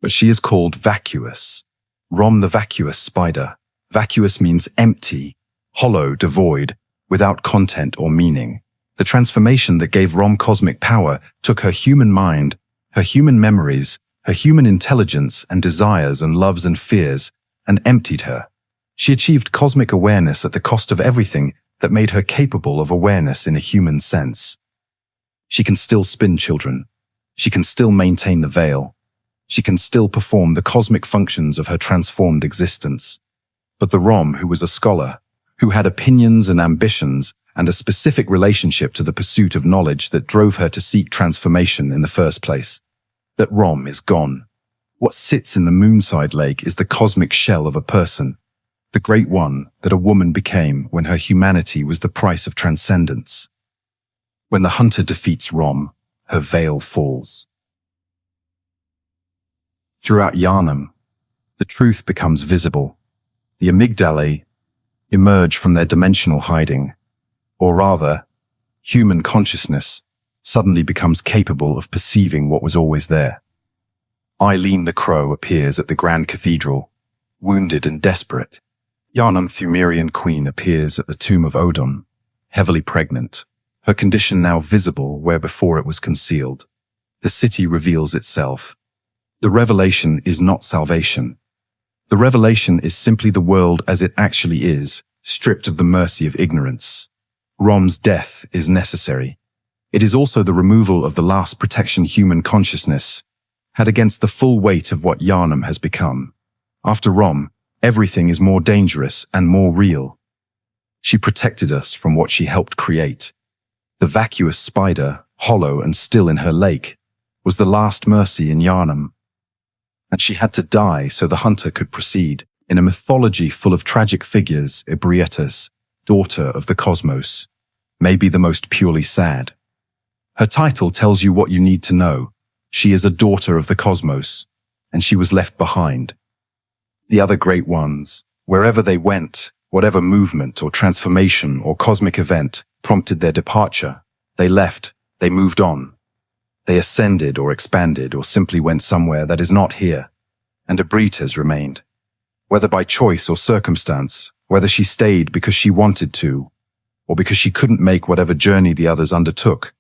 But she is called vacuous. Rom the vacuous spider. Vacuous means empty, hollow, devoid, without content or meaning. The transformation that gave Rom cosmic power took her human mind, her human memories, her human intelligence and desires and loves and fears, and emptied her. She achieved cosmic awareness at the cost of everything that made her capable of awareness in a human sense. She can still spin children. She can still maintain the veil. She can still perform the cosmic functions of her transformed existence. But the Rom who was a scholar, who had opinions and ambitions and a specific relationship to the pursuit of knowledge that drove her to seek transformation in the first place, that Rom is gone. What sits in the Moonside Lake is the cosmic shell of a person, the Great One that a woman became when her humanity was the price of transcendence. When the hunter defeats Rom, her veil falls. Throughout Yharnam, the truth becomes visible. The amygdalae emerge from their dimensional hiding, or rather, human consciousness suddenly becomes capable of perceiving what was always there. Eileen the Crow appears at the Grand Cathedral, wounded and desperate. Yharnam Thumerian Queen appears at the tomb of Oedon, heavily pregnant, her condition now visible where before it was concealed. The city reveals itself. The revelation is not salvation. The revelation is simply the world as it actually is, stripped of the mercy of ignorance. Rom's death is necessary. It is also the removal of the last protection human consciousness had against the full weight of what Yharnam has become. After Rom, everything is more dangerous and more real. She protected us from what she helped create. The vacuous spider, hollow and still in her lake, was the last mercy in Yharnam. And she had to die so the hunter could proceed. In a mythology full of tragic figures, Ebrietas, daughter of the cosmos, may be the most purely sad. Her title tells you what you need to know. She is a daughter of the cosmos, and she was left behind. The other great ones, wherever they went, whatever movement or transformation or cosmic event prompted their departure, they left, they moved on. They ascended or expanded or simply went somewhere that is not here, and Ebrietas remained. Whether by choice or circumstance, whether she stayed because she wanted to, or because she couldn't make whatever journey the others undertook,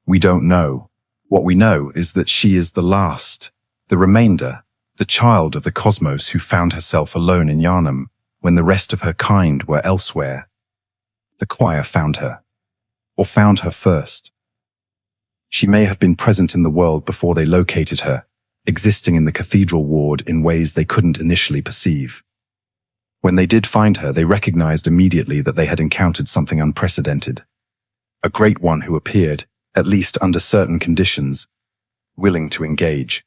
we don't know. What we know is that she is the last, the remainder, the child of the cosmos who found herself alone in Yharnam when the rest of her kind were elsewhere. The choir found her, or found her first. She may have been present in the world before they located her, existing in the cathedral ward in ways they couldn't initially perceive. When they did find her, they recognized immediately that they had encountered something unprecedented. A great one who appeared, at least under certain conditions, willing to engage.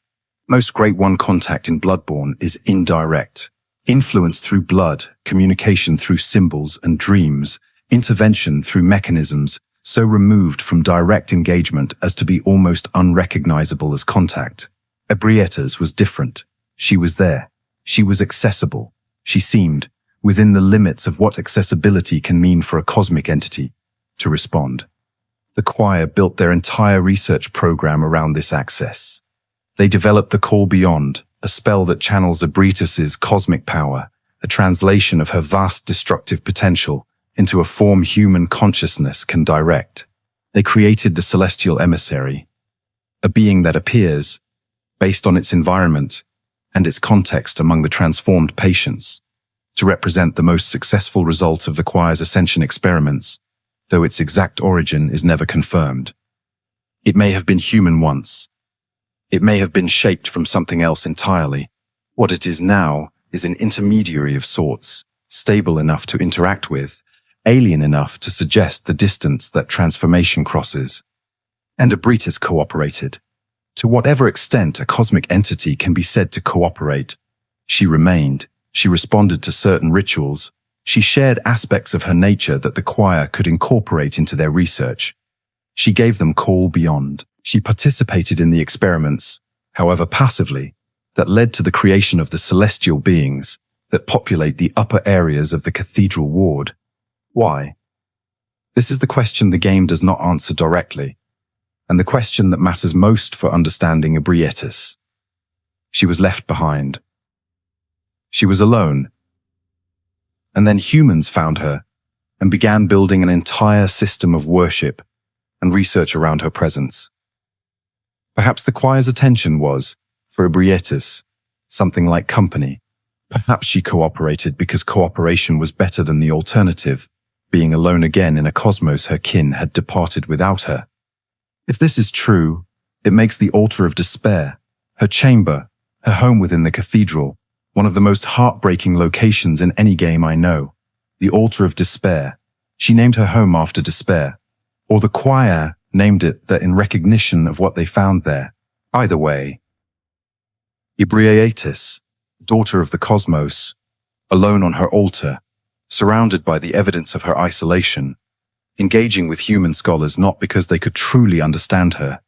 Most Great One contact in Bloodborne is indirect. Influence through blood, communication through symbols and dreams, intervention through mechanisms so removed from direct engagement as to be almost unrecognizable as contact. Ebrietas was different. She was there. She was accessible. She seemed, within the limits of what accessibility can mean for a cosmic entity, to respond. The choir built their entire research program around this access. They developed the Call Beyond, a spell that channels Ebrietas' cosmic power, a translation of her vast destructive potential into a form human consciousness can direct. They created the Celestial Emissary, a being that appears, based on its environment and its context among the transformed patients, to represent the most successful result of the choir's ascension experiments, though its exact origin is never confirmed. It may have been human once. It may have been shaped from something else entirely. What it is now is an intermediary of sorts, stable enough to interact with, alien enough to suggest the distance that transformation crosses. And Ebrietas cooperated. To whatever extent a cosmic entity can be said to cooperate, she remained. She responded to certain rituals. She shared aspects of her nature that the choir could incorporate into their research. She gave them Call Beyond. She participated in the experiments, however passively, that led to the creation of the celestial beings that populate the upper areas of the cathedral ward. Why? This is the question the game does not answer directly, and the question that matters most for understanding Ebrietas. She was left behind. She was alone. And then humans found her and began building an entire system of worship and research around her presence. Perhaps the choir's attention was, for Ebrietas, something like company. Perhaps she cooperated because cooperation was better than the alternative, being alone again in a cosmos her kin had departed without her. If this is true, it makes the altar of despair, her chamber, her home within the cathedral, one of the most heartbreaking locations in any game I know. The altar of despair. She named her home after despair. Or the choir named it that in recognition of what they found there. Either way. Ebrietas, daughter of the cosmos, alone on her altar, surrounded by the evidence of her isolation, engaging with human scholars not because they could truly understand her,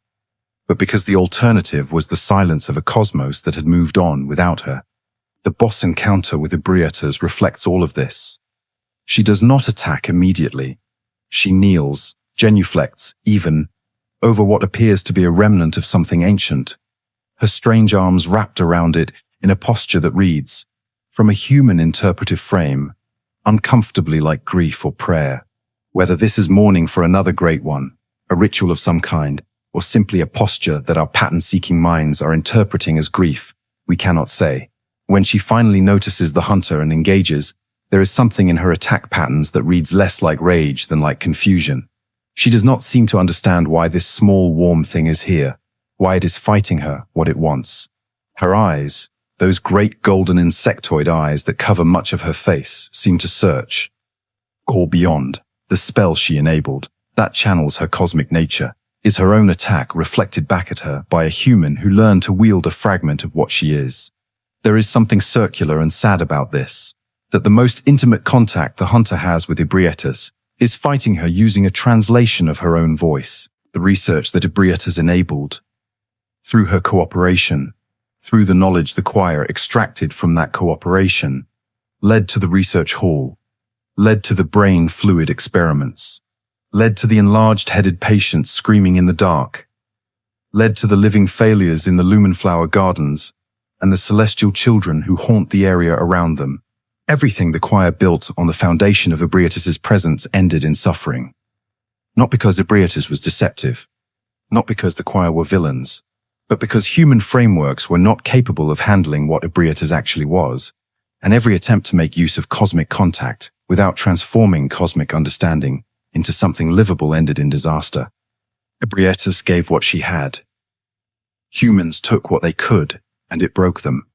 but because the alternative was the silence of a cosmos that had moved on without her. The boss encounter with Ebrietas reflects all of this. She does not attack immediately. She kneels, genuflects, even, over what appears to be a remnant of something ancient. her strange arms wrapped around it in a posture that reads, from a human interpretive frame, uncomfortably like grief or prayer. Whether this is mourning for another great one, a ritual of some kind, or simply a posture that our pattern-seeking minds are interpreting as grief, we cannot say. When she finally notices the hunter and engages, there is something in her attack patterns that reads less like rage than like confusion. She does not seem to understand why this small, warm thing is here, why it is fighting her, what it wants. Her eyes, those great golden insectoid eyes that cover much of her face, seem to search. Or beyond, the spell she enabled, that channels her cosmic nature, is her own attack reflected back at her by a human who learned to wield a fragment of what she is. There is something circular and sad about this, that the most intimate contact the hunter has with Ebrietas is fighting her using a translation of her own voice, the research that Ebrietas enabled. Through her cooperation, through the knowledge the choir extracted from that cooperation, led to the research hall, led to the brain fluid experiments, led to the enlarged-headed patients screaming in the dark, led to the living failures in the lumenflower gardens, and the celestial children who haunt the area around them. Everything the choir built on the foundation of Ebrietas' presence ended in suffering. Not because Ebrietas was deceptive, not because the choir were villains, but because human frameworks were not capable of handling what Ebrietas actually was, and every attempt to make use of cosmic contact without transforming cosmic understanding into something livable ended in disaster. Ebrietas gave what she had. Humans took what they could, and it broke them.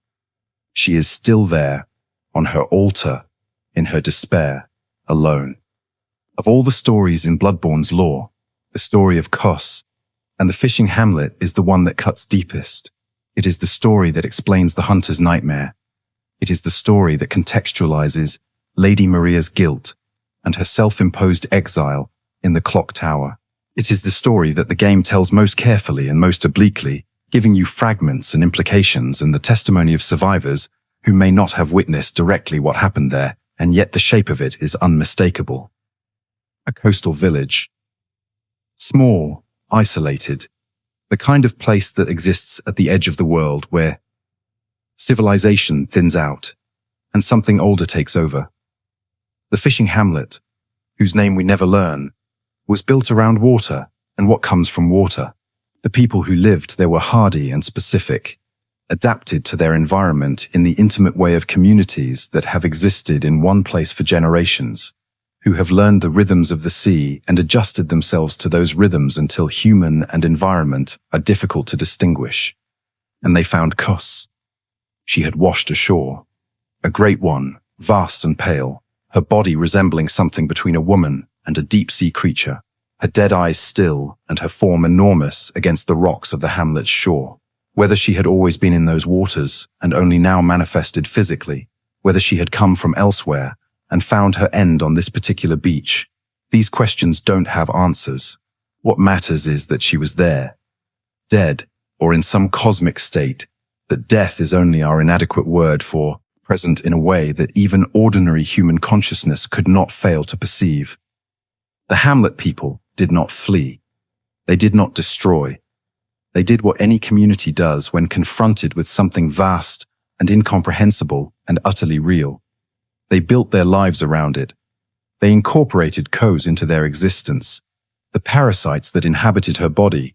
She is still there, on her altar, in her despair, alone. Of all the stories in Bloodborne's lore, the story of Kos and the Fishing Hamlet is the one that cuts deepest. It is the story that explains the hunter's nightmare. It is the story that contextualizes Lady Maria's guilt and her self-imposed exile in the clock tower. It is the story that the game tells most carefully and most obliquely, giving you fragments and implications and the testimony of survivors who may not have witnessed directly what happened there, and yet the shape of it is unmistakable. A coastal village. Small, isolated, the kind of place that exists at the edge of the world where civilization thins out and something older takes over. The Fishing Hamlet, whose name we never learn, was built around water and what comes from water. The people who lived there were hardy and specific, adapted to their environment in the intimate way of communities that have existed in one place for generations, who have learned the rhythms of the sea and adjusted themselves to those rhythms until human and environment are difficult to distinguish. And they found Kos. She had washed ashore, a great one, vast and pale, her body resembling something between a woman and a deep-sea creature, her dead eyes still and her form enormous against the rocks of the hamlet's shore. Whether she had always been in those waters and only now manifested physically, whether she had come from elsewhere and found her end on this particular beach, these questions don't have answers. What matters is that she was there, dead, or in some cosmic state, that death is only our inadequate word for present in a way that even ordinary human consciousness could not fail to perceive. The Hamlet people did not flee. They did not destroy. They did what any community does when confronted with something vast and incomprehensible and utterly real. They built their lives around it. They incorporated Kos into their existence, the parasites that inhabited her body,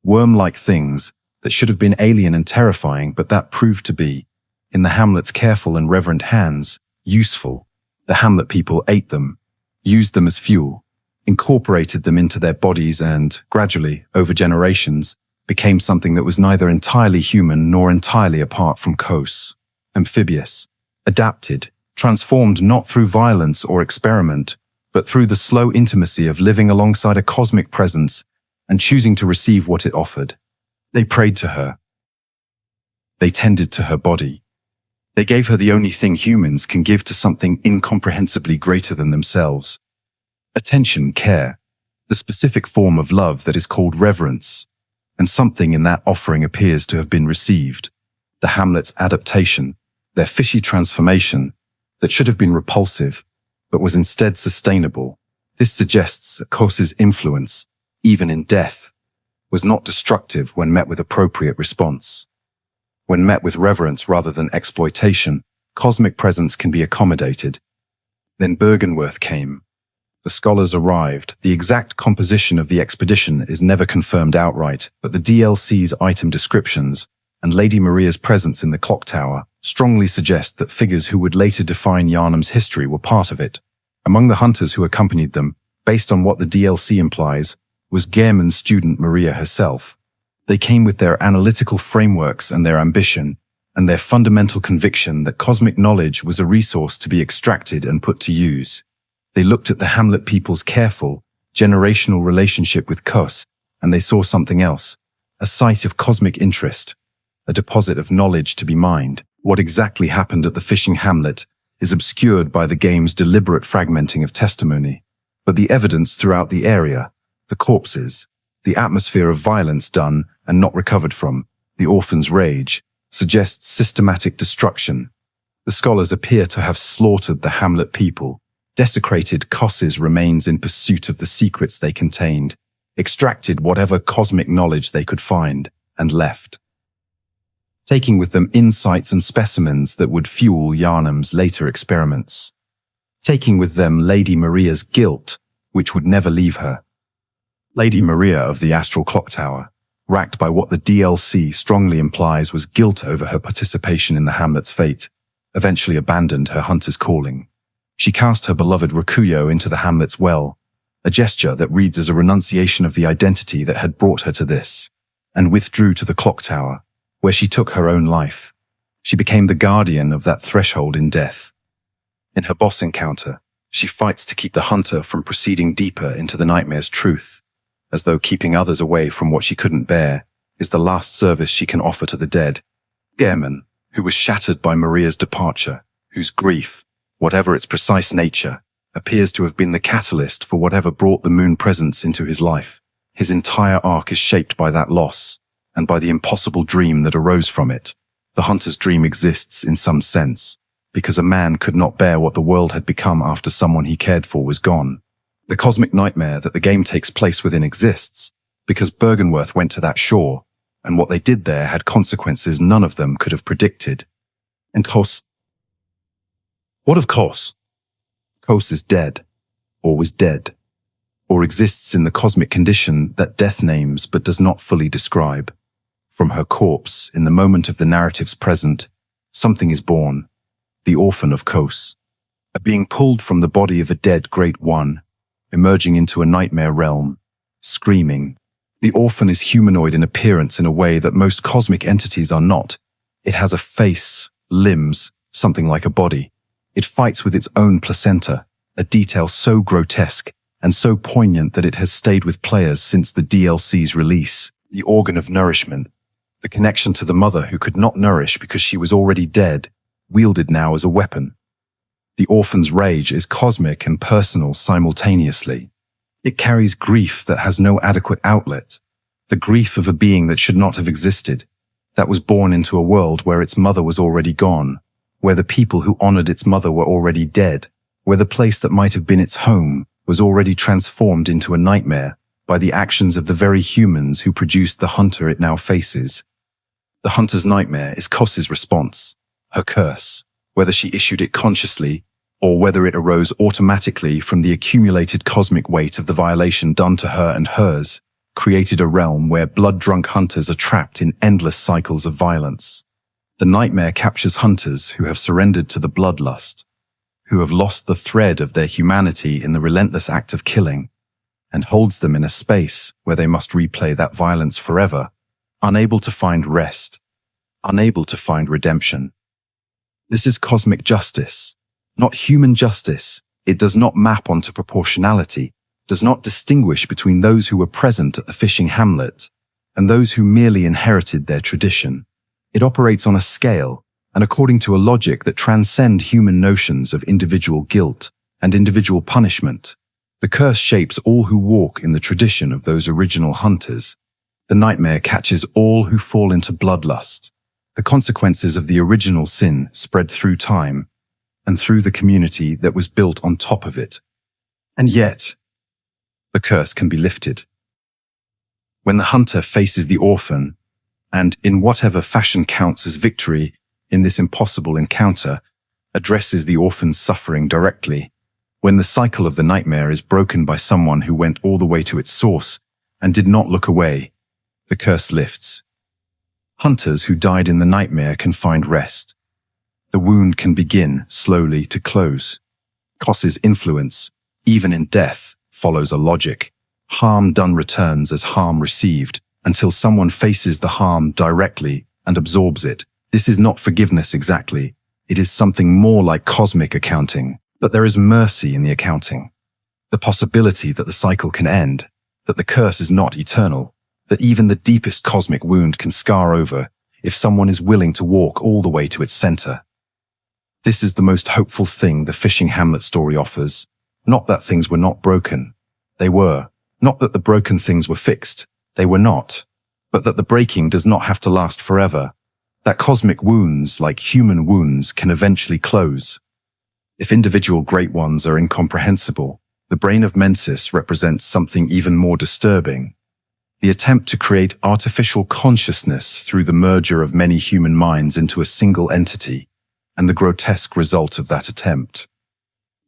worm-like things that should have been alien and terrifying, but that proved to be, in the Hamlet's careful and reverent hands, useful. The Hamlet people ate them, used them as fuel, incorporated them into their bodies and, gradually, over generations, became something that was neither entirely human nor entirely apart from Kos. Amphibious, adapted, transformed not through violence or experiment, but through the slow intimacy of living alongside a cosmic presence and choosing to receive what it offered. They prayed to her. They tended to her body. They gave her the only thing humans can give to something incomprehensibly greater than themselves. Attention, care, the specific form of love that is called reverence, and something in that offering appears to have been received. The Hamlet's adaptation, their fishy transformation, that should have been repulsive, but was instead sustainable. This suggests that Kos's influence, even in death, was not destructive when met with appropriate response. When met with reverence rather than exploitation, cosmic presence can be accommodated. Then Bergenworth came. The scholars arrived. The exact composition of the expedition is never confirmed outright, but the DLC's item descriptions and Lady Maria's presence in the clock tower strongly suggest that figures who would later define Yharnam's history were part of it. Among the hunters who accompanied them, based on what the DLC implies, was Gehrman's student Maria herself. They came with their analytical frameworks and their ambition, and their fundamental conviction that cosmic knowledge was a resource to be extracted and put to use. They looked at the Hamlet people's careful, generational relationship with Kos, and they saw something else, a site of cosmic interest, a deposit of knowledge to be mined. What exactly happened at the Fishing Hamlet is obscured by the game's deliberate fragmenting of testimony, but the evidence throughout the area, the corpses, the atmosphere of violence done and not recovered from, the orphan's rage, suggests systematic destruction. The scholars appear to have slaughtered the Hamlet people, desecrated Kos's remains in pursuit of the secrets they contained, extracted whatever cosmic knowledge they could find, and left, taking with them insights and specimens that would fuel Yharnam's later experiments, taking with them Lady Maria's guilt, which would never leave her. Lady Maria of the Astral Clock Tower, racked by what the DLC strongly implies was guilt over her participation in the Hamlet's fate, eventually abandoned her hunter's calling. She cast her beloved Rakuyo into the Hamlet's well, a gesture that reads as a renunciation of the identity that had brought her to this, and withdrew to the clock tower, where she took her own life. She became the guardian of that threshold in death. In her boss encounter, she fights to keep the hunter from proceeding deeper into the nightmare's truth, as though keeping others away from what she couldn't bear is the last service she can offer to the dead. Gehrman, who was shattered by Maria's departure, whose grief, whatever its precise nature, appears to have been the catalyst for whatever brought the moon presence into his life. His entire arc is shaped by that loss, and by the impossible dream that arose from it. The hunter's dream exists in some sense, because a man could not bear what the world had become after someone he cared for was gone. The cosmic nightmare that the game takes place within exists, because Bergenworth went to that shore, and what they did there had consequences none of them could have predicted. And Kos? What of Kos? Kos is dead, or was dead, or exists in the cosmic condition that death names but does not fully describe. From her corpse, in the moment of the narrative's present, something is born, the orphan of Kos, a being pulled from the body of a dead Great One, emerging into a nightmare realm, screaming. The orphan is humanoid in appearance in a way that most cosmic entities are not. It has a face, limbs, something like a body. It fights with its own placenta, a detail so grotesque and so poignant that it has stayed with players since the DLC's release. The organ of nourishment, the connection to the mother who could not nourish because she was already dead, wielded now as a weapon. The orphan's rage is cosmic and personal simultaneously. It carries grief that has no adequate outlet, the grief of a being that should not have existed, that was born into a world where its mother was already gone, where the people who honored its mother were already dead, where the place that might have been its home was already transformed into a nightmare by the actions of the very humans who produced the hunter it now faces. The hunter's nightmare is Kos's response, her curse, whether she issued it consciously or whether it arose automatically from the accumulated cosmic weight of the violation done to her and hers, created a realm where blood-drunk hunters are trapped in endless cycles of violence. The nightmare captures hunters who have surrendered to the bloodlust, who have lost the thread of their humanity in the relentless act of killing, and holds them in a space where they must replay that violence forever, unable to find rest, unable to find redemption. This is cosmic justice, not human justice. It does not map onto proportionality, does not distinguish between those who were present at the Fishing Hamlet and those who merely inherited their tradition. It operates on a scale and according to a logic that transcends human notions of individual guilt and individual punishment. The curse shapes all who walk in the tradition of those original hunters. The nightmare catches all who fall into bloodlust. The consequences of the original sin spread through time and through the community that was built on top of it. And yet, the curse can be lifted. When the hunter faces the orphan, and in whatever fashion counts as victory in this impossible encounter, addresses the orphan's suffering directly. When the cycle of the nightmare is broken by someone who went all the way to its source and did not look away, the curse lifts. Hunters who died in the nightmare can find rest. The wound can begin slowly to close. Kos's influence, even in death, follows a logic. Harm done returns as harm received, until someone faces the harm directly and absorbs it. This is not forgiveness exactly. It is something more like cosmic accounting, but there is mercy in the accounting. The possibility that the cycle can end, that the curse is not eternal, that even the deepest cosmic wound can scar over if someone is willing to walk all the way to its center. This is the most hopeful thing the Fishing Hamlet story offers. Not that things were not broken. They were. Not that the broken things were fixed. They were not. But that the breaking does not have to last forever. That cosmic wounds, like human wounds, can eventually close. If individual great ones are incomprehensible, the Brain of Mensis represents something even more disturbing. The attempt to create artificial consciousness through the merger of many human minds into a single entity, and the grotesque result of that attempt.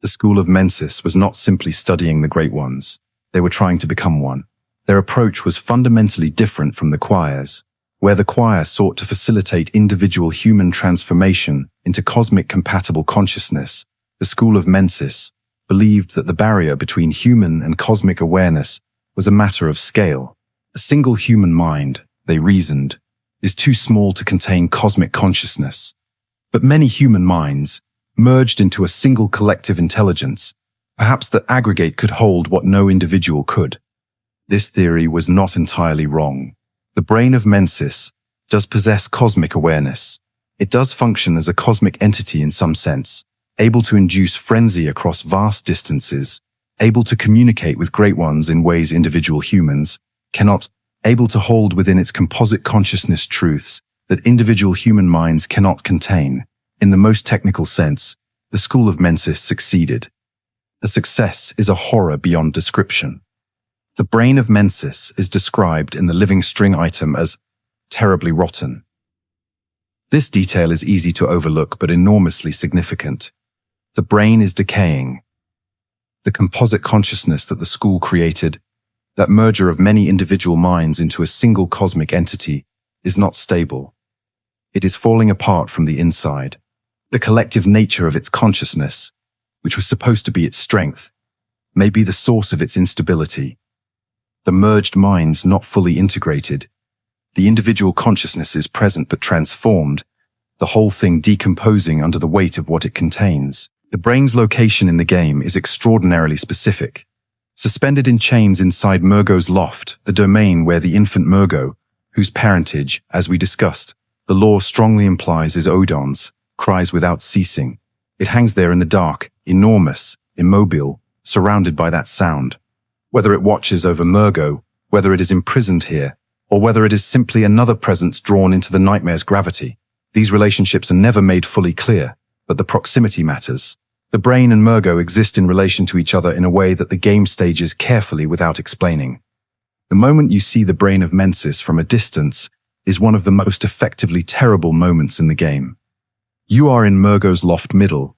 The school of Mensis was not simply studying the great ones. They were trying to become one. Their approach was fundamentally different from the choir's, where the choir sought to facilitate individual human transformation into cosmic compatible consciousness. The school of Mensis believed that the barrier between human and cosmic awareness was a matter of scale. A single human mind, they reasoned, is too small to contain cosmic consciousness. But many human minds, merged into a single collective intelligence, perhaps that aggregate could hold what no individual could. This theory was not entirely wrong. The Brain of Mensis does possess cosmic awareness. It does function as a cosmic entity in some sense, able to induce frenzy across vast distances, able to communicate with great ones in ways individual humans cannot, able to hold within its composite consciousness truths that individual human minds cannot contain. In the most technical sense, the school of Mensis succeeded. The success is a horror beyond description. The Brain of Mensis is described in the living string item as terribly rotten. This detail is easy to overlook but enormously significant. The brain is decaying. The composite consciousness that the school created, that merger of many individual minds into a single cosmic entity, is not stable. It is falling apart from the inside. The collective nature of its consciousness, which was supposed to be its strength, may be the source of its instability. The merged minds not fully integrated, the individual consciousnesses present but transformed, the whole thing decomposing under the weight of what it contains. The brain's location in the game is extraordinarily specific. Suspended in chains inside Murgo's loft, the domain where the infant Murgo, whose parentage, as we discussed, the lore strongly implies is Oedon's, cries without ceasing. It hangs there in the dark, enormous, immobile, surrounded by that sound. Whether it watches over Murgo, whether it is imprisoned here, or whether it is simply another presence drawn into the nightmare's gravity, these relationships are never made fully clear, but the proximity matters. The brain and Murgo exist in relation to each other in a way that the game stages carefully without explaining. The moment you see the Brain of Mensis from a distance is one of the most effectively terrible moments in the game. You are in Murgo's loft middle,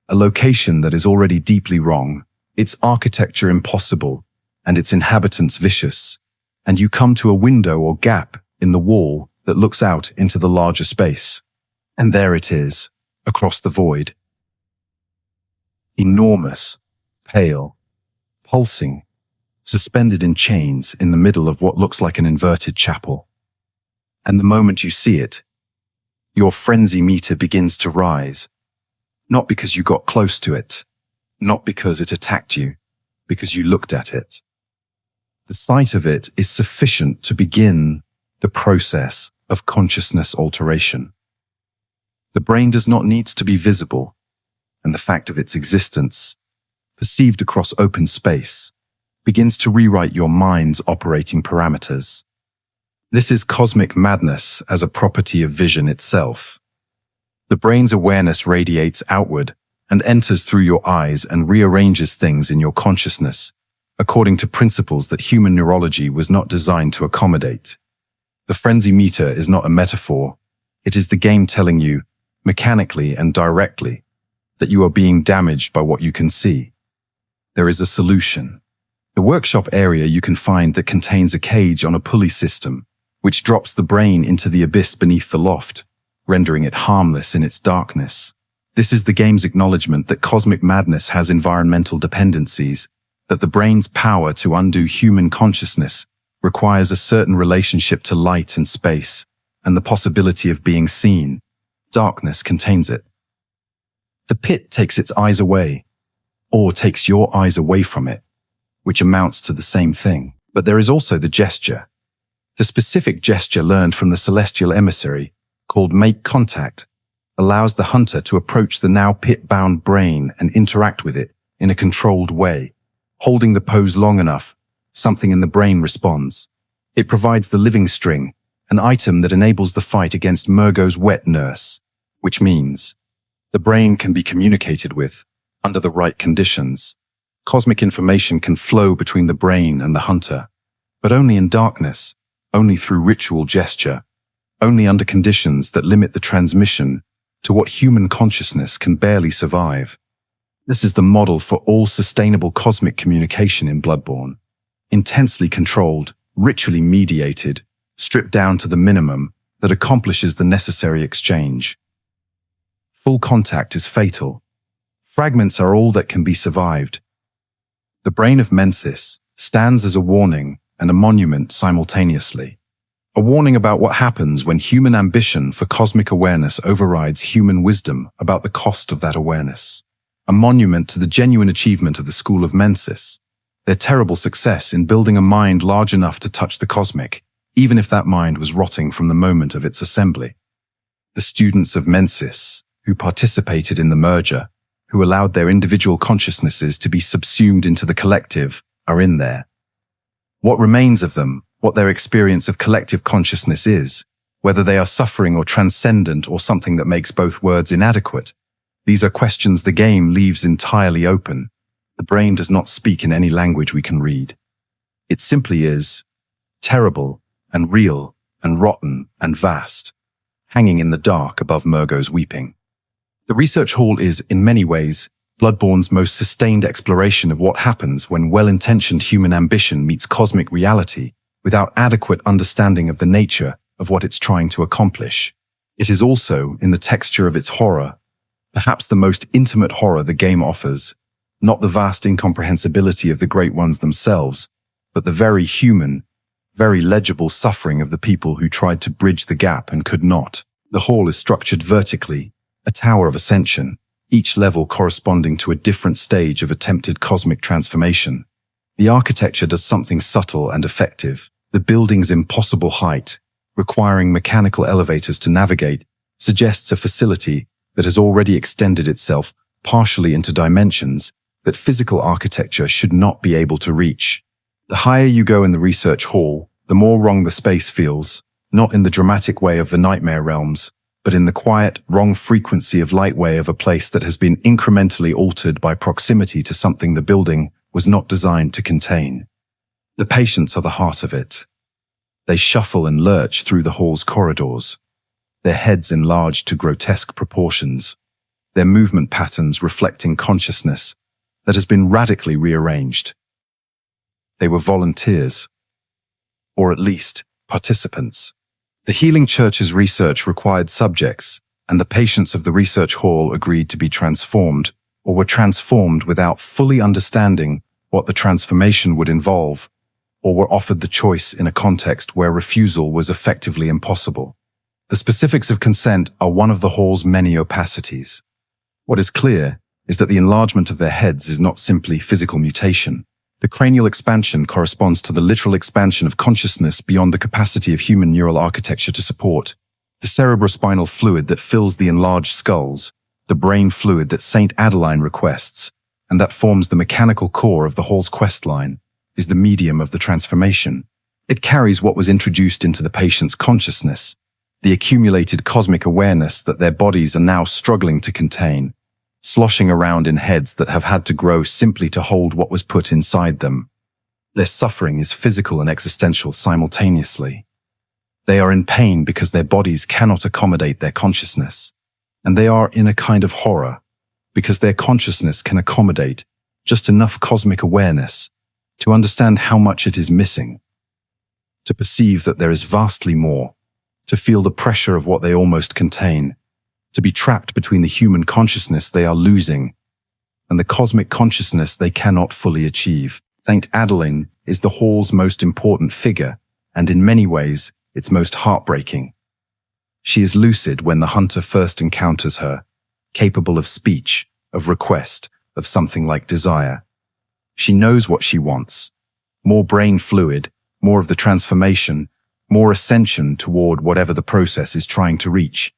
a location that is already deeply wrong, its architecture impossible, and its inhabitants vicious, and you come to a window or gap in the wall that looks out into the larger space. And there it is, across the void. Enormous, pale, pulsing, suspended in chains in the middle of what looks like an inverted chapel. And the moment you see it, your frenzy meter begins to rise. Not because you got close to it, not because it attacked you, because you looked at it. The sight of it is sufficient to begin the process of consciousness alteration. The brain does not need to be visible, and the fact of its existence, perceived across open space, begins to rewrite your mind's operating parameters. This is cosmic madness as a property of vision itself. The brain's awareness radiates outward and enters through your eyes and rearranges things in your consciousness, according to principles that human neurology was not designed to accommodate. The frenzy meter is not a metaphor. It is the game telling you, mechanically and directly, that you are being damaged by what you can see. There is a solution. The workshop area you can find that contains a cage on a pulley system, which drops the brain into the abyss beneath the loft, rendering it harmless in its darkness. This is the game's acknowledgement that cosmic madness has environmental dependencies, that the brain's power to undo human consciousness requires a certain relationship to light and space, and the possibility of being seen. Darkness contains it. The pit takes its eyes away, or takes your eyes away from it, which amounts to the same thing. But there is also the gesture. The specific gesture learned from the celestial emissary, called make contact, allows the hunter to approach the now pit-bound brain and interact with it in a controlled way. Holding the pose long enough, something in the brain responds. It provides the living string, an item that enables the fight against Murgo's wet nurse, which means the brain can be communicated with under the right conditions. Cosmic information can flow between the brain and the hunter, but only in darkness, only through ritual gesture, only under conditions that limit the transmission to what human consciousness can barely survive. This is the model for all sustainable cosmic communication in Bloodborne. Intensely controlled, ritually mediated, stripped down to the minimum that accomplishes the necessary exchange. Full contact is fatal. Fragments are all that can be survived. The Brain of Mensis stands as a warning and a monument simultaneously. A warning about what happens when human ambition for cosmic awareness overrides human wisdom about the cost of that awareness. A monument to the genuine achievement of the School of Mensis, their terrible success in building a mind large enough to touch the cosmic, even if that mind was rotting from the moment of its assembly. The students of Mensis, who participated in the merger, who allowed their individual consciousnesses to be subsumed into the collective, are in there. What remains of them, what their experience of collective consciousness is, whether they are suffering or transcendent or something that makes both words inadequate, these are questions the game leaves entirely open. The brain does not speak in any language we can read. It simply is terrible and real and rotten and vast, hanging in the dark above Murgo's weeping. The research hall is, in many ways, Bloodborne's most sustained exploration of what happens when well-intentioned human ambition meets cosmic reality without adequate understanding of the nature of what it's trying to accomplish. It is also, in the texture of its horror, perhaps the most intimate horror the game offers, not the vast incomprehensibility of the Great Ones themselves, but the very human, very legible suffering of the people who tried to bridge the gap and could not. The hall is structured vertically, a tower of ascension, each level corresponding to a different stage of attempted cosmic transformation. The architecture does something subtle and effective. The building's impossible height, requiring mechanical elevators to navigate, suggests a facility that has already extended itself partially into dimensions that physical architecture should not be able to reach. The higher you go in the research hall, the more wrong the space feels, not in the dramatic way of the nightmare realms, but in the quiet, wrong frequency of light way of a place that has been incrementally altered by proximity to something the building was not designed to contain. The patients are the heart of it. They shuffle and lurch through the hall's corridors, their heads enlarged to grotesque proportions, their movement patterns reflecting consciousness that has been radically rearranged. They were volunteers, or at least participants. The Healing Church's research required subjects, and the patients of the research hall agreed to be transformed, or were transformed without fully understanding what the transformation would involve, or were offered the choice in a context where refusal was effectively impossible. The specifics of consent are one of the hall's many opacities. What is clear is that the enlargement of their heads is not simply physical mutation. The cranial expansion corresponds to the literal expansion of consciousness beyond the capacity of human neural architecture to support. The cerebrospinal fluid that fills the enlarged skulls, the brain fluid that Saint Adeline requests, and that forms the mechanical core of the hall's quest line, is the medium of the transformation. It carries what was introduced into the patient's consciousness, the accumulated cosmic awareness that their bodies are now struggling to contain, sloshing around in heads that have had to grow simply to hold what was put inside them. Their suffering is physical and existential simultaneously. They are in pain because their bodies cannot accommodate their consciousness. And they are in a kind of horror because their consciousness can accommodate just enough cosmic awareness to understand how much it is missing, to perceive that there is vastly more, to feel the pressure of what they almost contain, to be trapped between the human consciousness they are losing and the cosmic consciousness they cannot fully achieve. Saint Adeline is the hall's most important figure, and in many ways, its most heartbreaking. She is lucid when the hunter first encounters her, capable of speech, of request, of something like desire. She knows what she wants. More brain fluid, more of the transformation, more ascension toward whatever the process is trying to reach.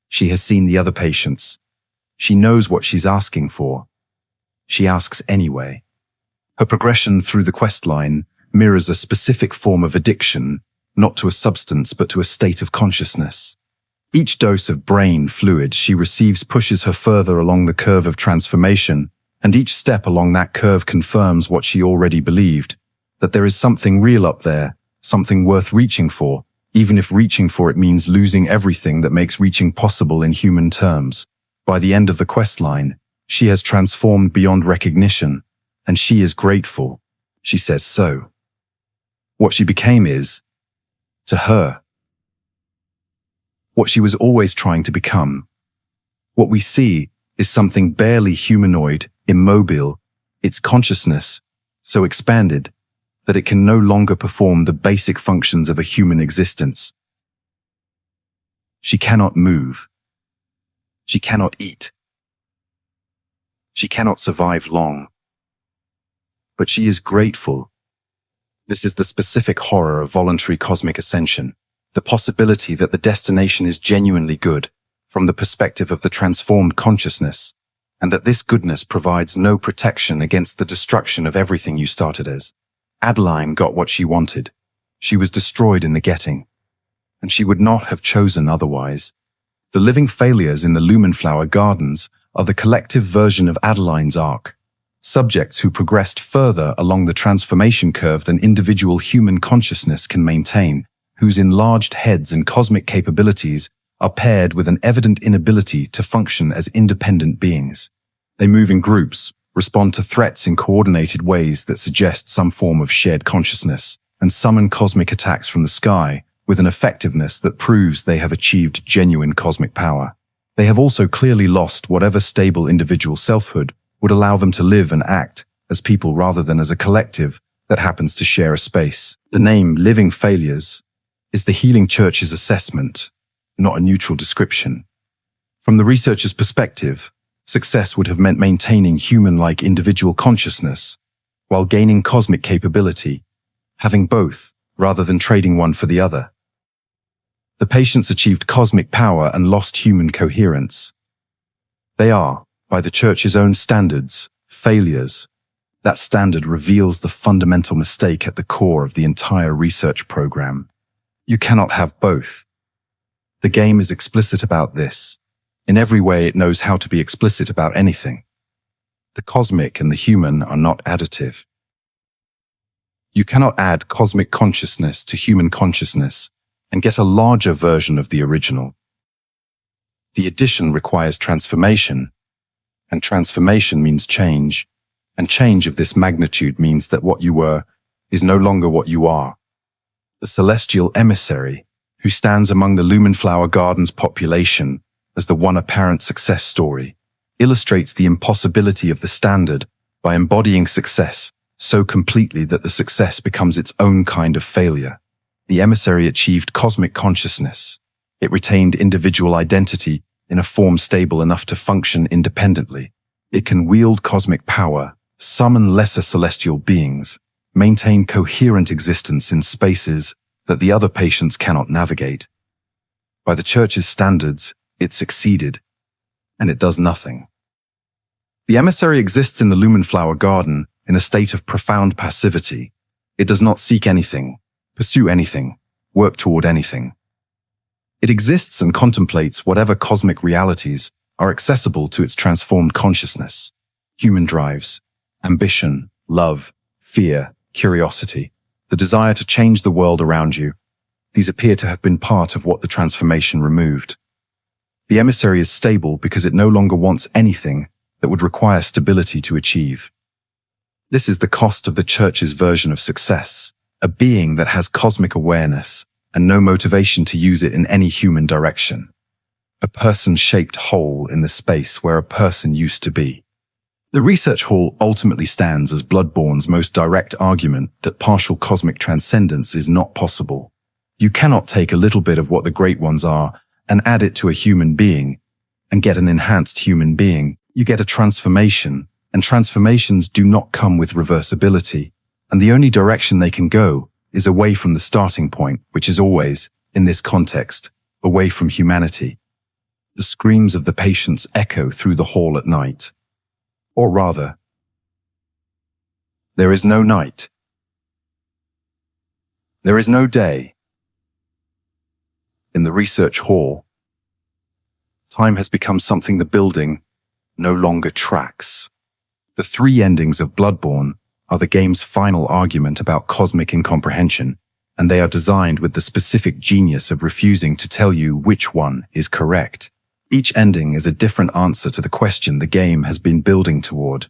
She has seen the other patients. She knows what she's asking for. She asks anyway. Her progression through the quest line mirrors a specific form of addiction, not to a substance but to a state of consciousness. Each dose of brain fluid she receives pushes her further along the curve of transformation, and each step along that curve confirms what she already believed, that there is something real up there, something worth reaching for, even if reaching for it means losing everything that makes reaching possible in human terms. By the end of the quest line, she has transformed beyond recognition, and she is grateful. She says so. What she became is, to her, what she was always trying to become. What we see is something barely humanoid, immobile, its consciousness so expanded that it can no longer perform the basic functions of a human existence. She cannot move. She cannot eat. She cannot survive long. But she is grateful. This is the specific horror of voluntary cosmic ascension, the possibility that the destination is genuinely good from the perspective of the transformed consciousness, and that this goodness provides no protection against the destruction of everything you started as. Adeline got what she wanted. She was destroyed in the getting, and she would not have chosen otherwise. The living failures in the Lumenflower Gardens are the collective version of Adeline's arc, subjects who progressed further along the transformation curve than individual human consciousness can maintain, whose enlarged heads and cosmic capabilities are paired with an evident inability to function as independent beings. They move in groups, respond to threats in coordinated ways that suggest some form of shared consciousness, and summon cosmic attacks from the sky with an effectiveness that proves they have achieved genuine cosmic power. They have also clearly lost whatever stable individual selfhood would allow them to live and act as people rather than as a collective that happens to share a space. The name Living Failures is the Healing Church's assessment, not a neutral description. From the researcher's perspective, success would have meant maintaining human-like individual consciousness while gaining cosmic capability, having both rather than trading one for the other. The patients achieved cosmic power and lost human coherence. They are, by the Church's own standards, failures. That standard reveals the fundamental mistake at the core of the entire research program. You cannot have both. The game is explicit about this. In every way, it knows how to be explicit about anything. The cosmic and the human are not additive. You cannot add cosmic consciousness to human consciousness and get a larger version of the original. The addition requires transformation, and transformation means change, and change of this magnitude means that what you were is no longer what you are. The celestial emissary, who stands among the Lumenflower Gardens population as the one apparent success story, illustrates the impossibility of the standard by embodying success so completely that the success becomes its own kind of failure. The emissary achieved cosmic consciousness. It retained individual identity in a form stable enough to function independently. It can wield cosmic power, summon lesser celestial beings, maintain coherent existence in spaces that the other patients cannot navigate. By the Church's standards, it succeeded, and it does nothing. The emissary exists in the Lumenflower Garden in a state of profound passivity. It does not seek anything, pursue anything, work toward anything. It exists and contemplates whatever cosmic realities are accessible to its transformed consciousness. Human drives, ambition, love, fear, curiosity, the desire to change the world around you, These appear to have been part of what the transformation removed. The emissary is stable because it no longer wants anything that would require stability to achieve. This is the cost of the Church's version of success, a being that has cosmic awareness and no motivation to use it in any human direction. A person-shaped hole in the space where a person used to be. The research hall ultimately stands as Bloodborne's most direct argument that partial cosmic transcendence is not possible. You cannot take a little bit of what the Great Ones are and add it to a human being and get an enhanced human being. You get a transformation, and transformations do not come with reversibility, and the only direction they can go is away from the starting point, which is always, in this context, away from humanity. The screams of the patients echo through the hall at night. Or rather, there is no night. There is no day. In the research hall, time has become something the building no longer tracks. The three endings of Bloodborne are the game's final argument about cosmic incomprehension, and they are designed with the specific genius of refusing to tell you which one is correct. Each ending is a different answer to the question the game has been building toward.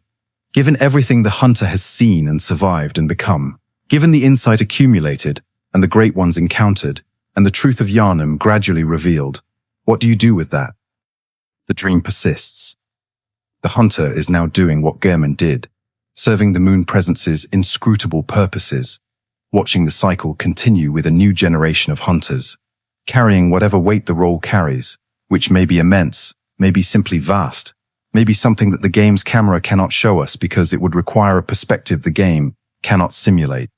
Given everything the hunter has seen and survived and become, given the insight accumulated and the Great Ones encountered, and the truth of Yharnam gradually revealed, what do you do with that? The dream persists. The hunter is now doing what Gehrman did, serving the moon presence's inscrutable purposes, watching the cycle continue with a new generation of hunters, carrying whatever weight the role carries, which may be immense, may be simply vast, may be something that the game's camera cannot show us because it would require a perspective the game cannot simulate.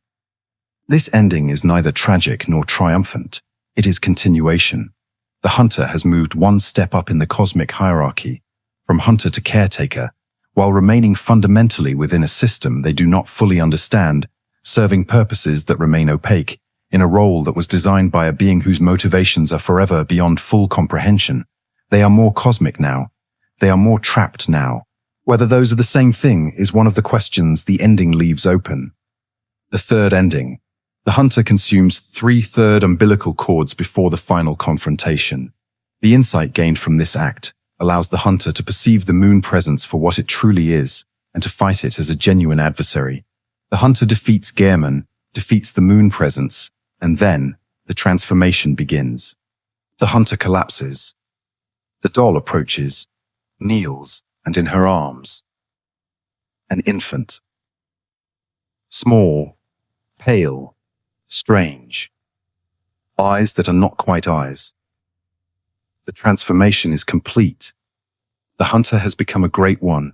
This ending is neither tragic nor triumphant. It is continuation. The hunter has moved one step up in the cosmic hierarchy, from hunter to caretaker, while remaining fundamentally within a system they do not fully understand, serving purposes that remain opaque, in a role that was designed by a being whose motivations are forever beyond full comprehension. They are more cosmic now. They are more trapped now. Whether those are the same thing is one of the questions the ending leaves open. The third ending. The hunter consumes 3/3 umbilical cords before the final confrontation. The insight gained from this act allows the hunter to perceive the moon presence for what it truly is, and to fight it as a genuine adversary. The hunter defeats Gehrman, defeats the moon presence, and then the transformation begins. The hunter collapses. The doll approaches, kneels, and in her arms, an infant. Small, pale, strange. Eyes that are not quite eyes. The transformation is complete. The hunter has become a Great One,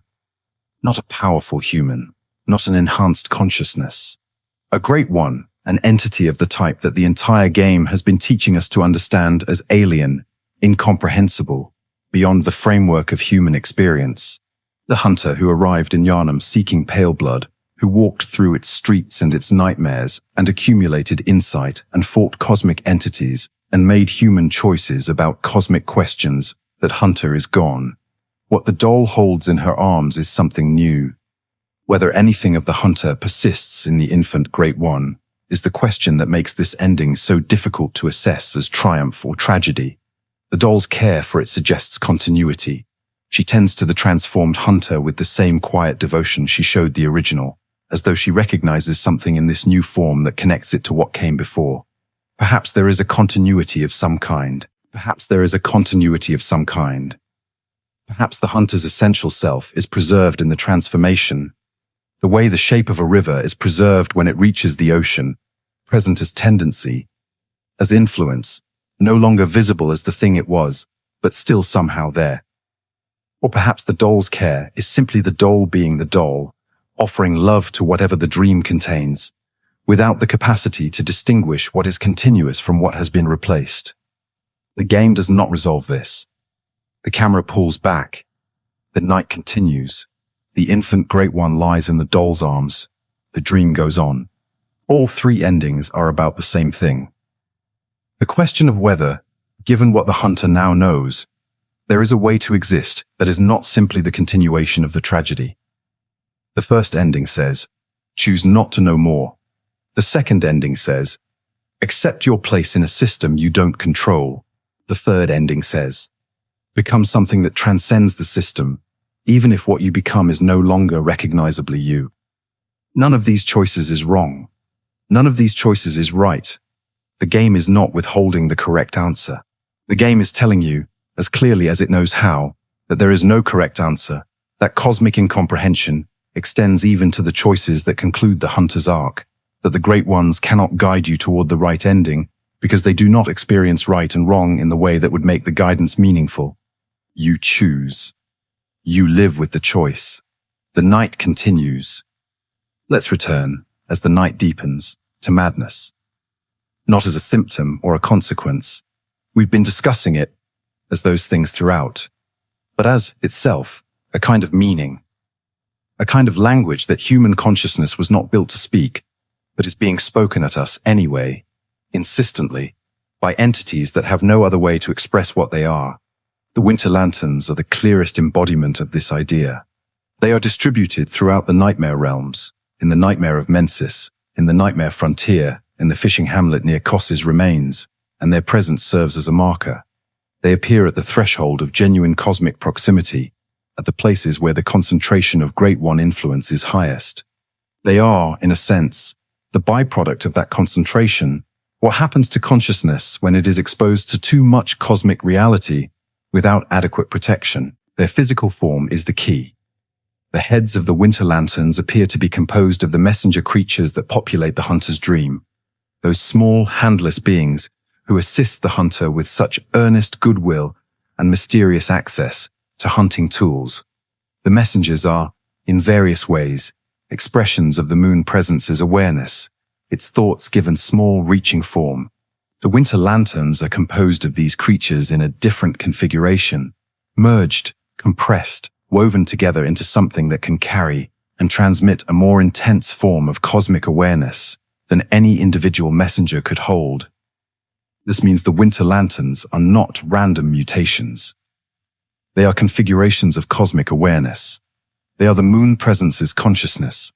not a powerful human, not an enhanced consciousness. A Great One, an entity of the type that the entire game has been teaching us to understand as alien, incomprehensible, beyond the framework of human experience. The hunter who arrived in Yharnam seeking pale blood, who walked through its streets and its nightmares and accumulated insight and fought cosmic entities and made human choices about cosmic questions, that hunter is gone. What the doll holds in her arms is something new. Whether anything of the hunter persists in the infant Great One is the question that makes this ending so difficult to assess as triumph or tragedy. The doll's care for it suggests continuity. She tends to the transformed hunter with the same quiet devotion she showed the original, as though she recognizes something in this new form that connects it to what came before. Perhaps there is a continuity of some kind. Perhaps there is a continuity of some kind. Perhaps the hunter's essential self is preserved in the transformation, the way the shape of a river is preserved when it reaches the ocean, present as tendency, as influence, no longer visible as the thing it was, but still somehow there. Or perhaps the doll's care is simply the doll being the doll, offering love to whatever the dream contains, without the capacity to distinguish what is continuous from what has been replaced. The game does not resolve this. The camera pulls back. The night continues. The infant Great One lies in the doll's arms. The dream goes on. All three endings are about the same thing. The question of whether, given what the hunter now knows, there is a way to exist that is not simply the continuation of the tragedy. The first ending says, choose not to know more. The second ending says, Accept your place in a system you don't control, the third ending says. Become something that transcends the system, even if what you become is no longer recognizably you. None of these choices is wrong. None of these choices is right. The game is not withholding the correct answer. The game is telling you, as clearly as it knows how, that there is no correct answer, that cosmic incomprehension extends even to the choices that conclude the hunter's arc, that the Great Ones cannot guide you toward the right ending because they do not experience right and wrong in the way that would make the guidance meaningful. You choose. You live with the choice. The night continues. Let's return, as the night deepens, to madness. Not as a symptom or a consequence. We've been discussing it as those things throughout, but as itself, a kind of meaning, a kind of language that human consciousness was not built to speak, but is being spoken at us anyway, insistently, by entities that have no other way to express what they are. The winter lanterns are the clearest embodiment of this idea. They are distributed throughout the nightmare realms, in the nightmare of Mensis, in the nightmare frontier, in the fishing hamlet near Kos's remains, and their presence serves as a marker. They appear at the threshold of genuine cosmic proximity, at the places where the concentration of Great One influence is highest. They are, in a sense, the byproduct of that concentration, what happens to consciousness when it is exposed to too much cosmic reality without adequate protection. Their physical form is the key. The heads of the winter lanterns appear to be composed of the messenger creatures that populate the hunter's dream, those small, handless beings who assist the hunter with such earnest goodwill and mysterious access to hunting tools. The messengers are, in various ways, expressions of the moon presence's awareness, its thoughts given small, reaching form. The winter lanterns are composed of these creatures in a different configuration, merged, compressed, woven together into something that can carry and transmit a more intense form of cosmic awareness than any individual messenger could hold. This means the winter lanterns are not random mutations. They are configurations of cosmic awareness. They are the moon presence's consciousness,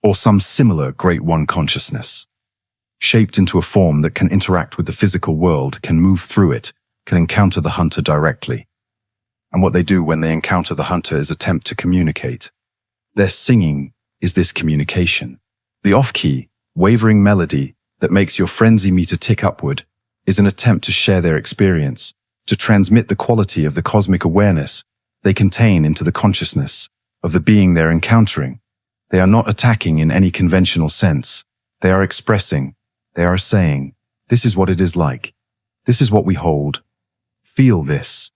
or some similar Great One consciousness, shaped into a form that can interact with the physical world, can move through it, can encounter the hunter directly. And what they do when they encounter the hunter is attempt to communicate. Their singing is this communication. The off-key, wavering melody that makes your frenzy meter tick upward is an attempt to share their experience, to transmit the quality of the cosmic awareness they contain into the consciousness of the being they're encountering. They are not attacking in any conventional sense. They are expressing, they are saying, this is what it is like. This is what we hold. Feel this.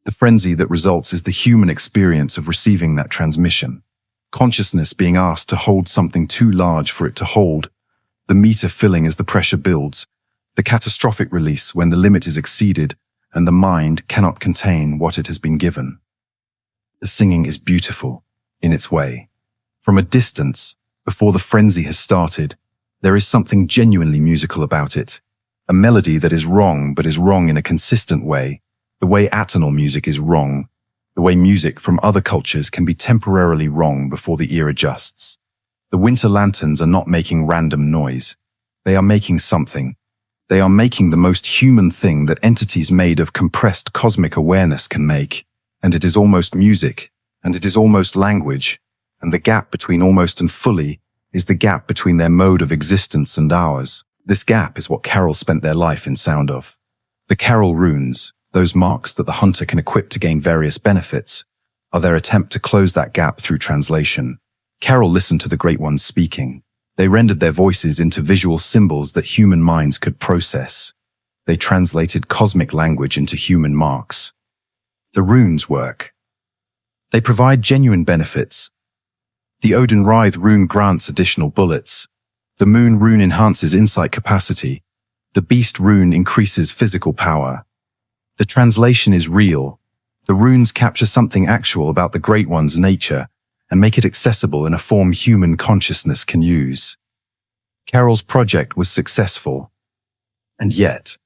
The frenzy that results is the human experience of receiving that transmission. Consciousness being asked to hold something too large for it to hold, the meter filling as the pressure builds, the catastrophic release when the limit is exceeded and the mind cannot contain what it has been given. The singing is beautiful, in its way. From a distance, before the frenzy has started, there is something genuinely musical about it. A melody that is wrong but is wrong in a consistent way, the way atonal music is wrong, the way music from other cultures can be temporarily wrong before the ear adjusts. The winter lanterns are not making random noise. They are making something. They are making the most human thing that entities made of compressed cosmic awareness can make, and it is almost music, and it is almost language, and the gap between almost and fully is the gap between their mode of existence and ours. This gap is what Carol spent their life in sound of. The Carol runes, those marks that the hunter can equip to gain various benefits, are their attempt to close that gap through translation. Carol listened to the Great Ones speaking. They rendered their voices into visual symbols that human minds could process. They translated cosmic language into human marks. The runes work. They provide genuine benefits. The Oedon Writhe rune grants additional bullets. The Moon rune enhances insight capacity. The Beast rune increases physical power. The translation is real. The runes capture something actual about the Great One's nature and make it accessible in a form human consciousness can use. Carol's project was successful. And yet,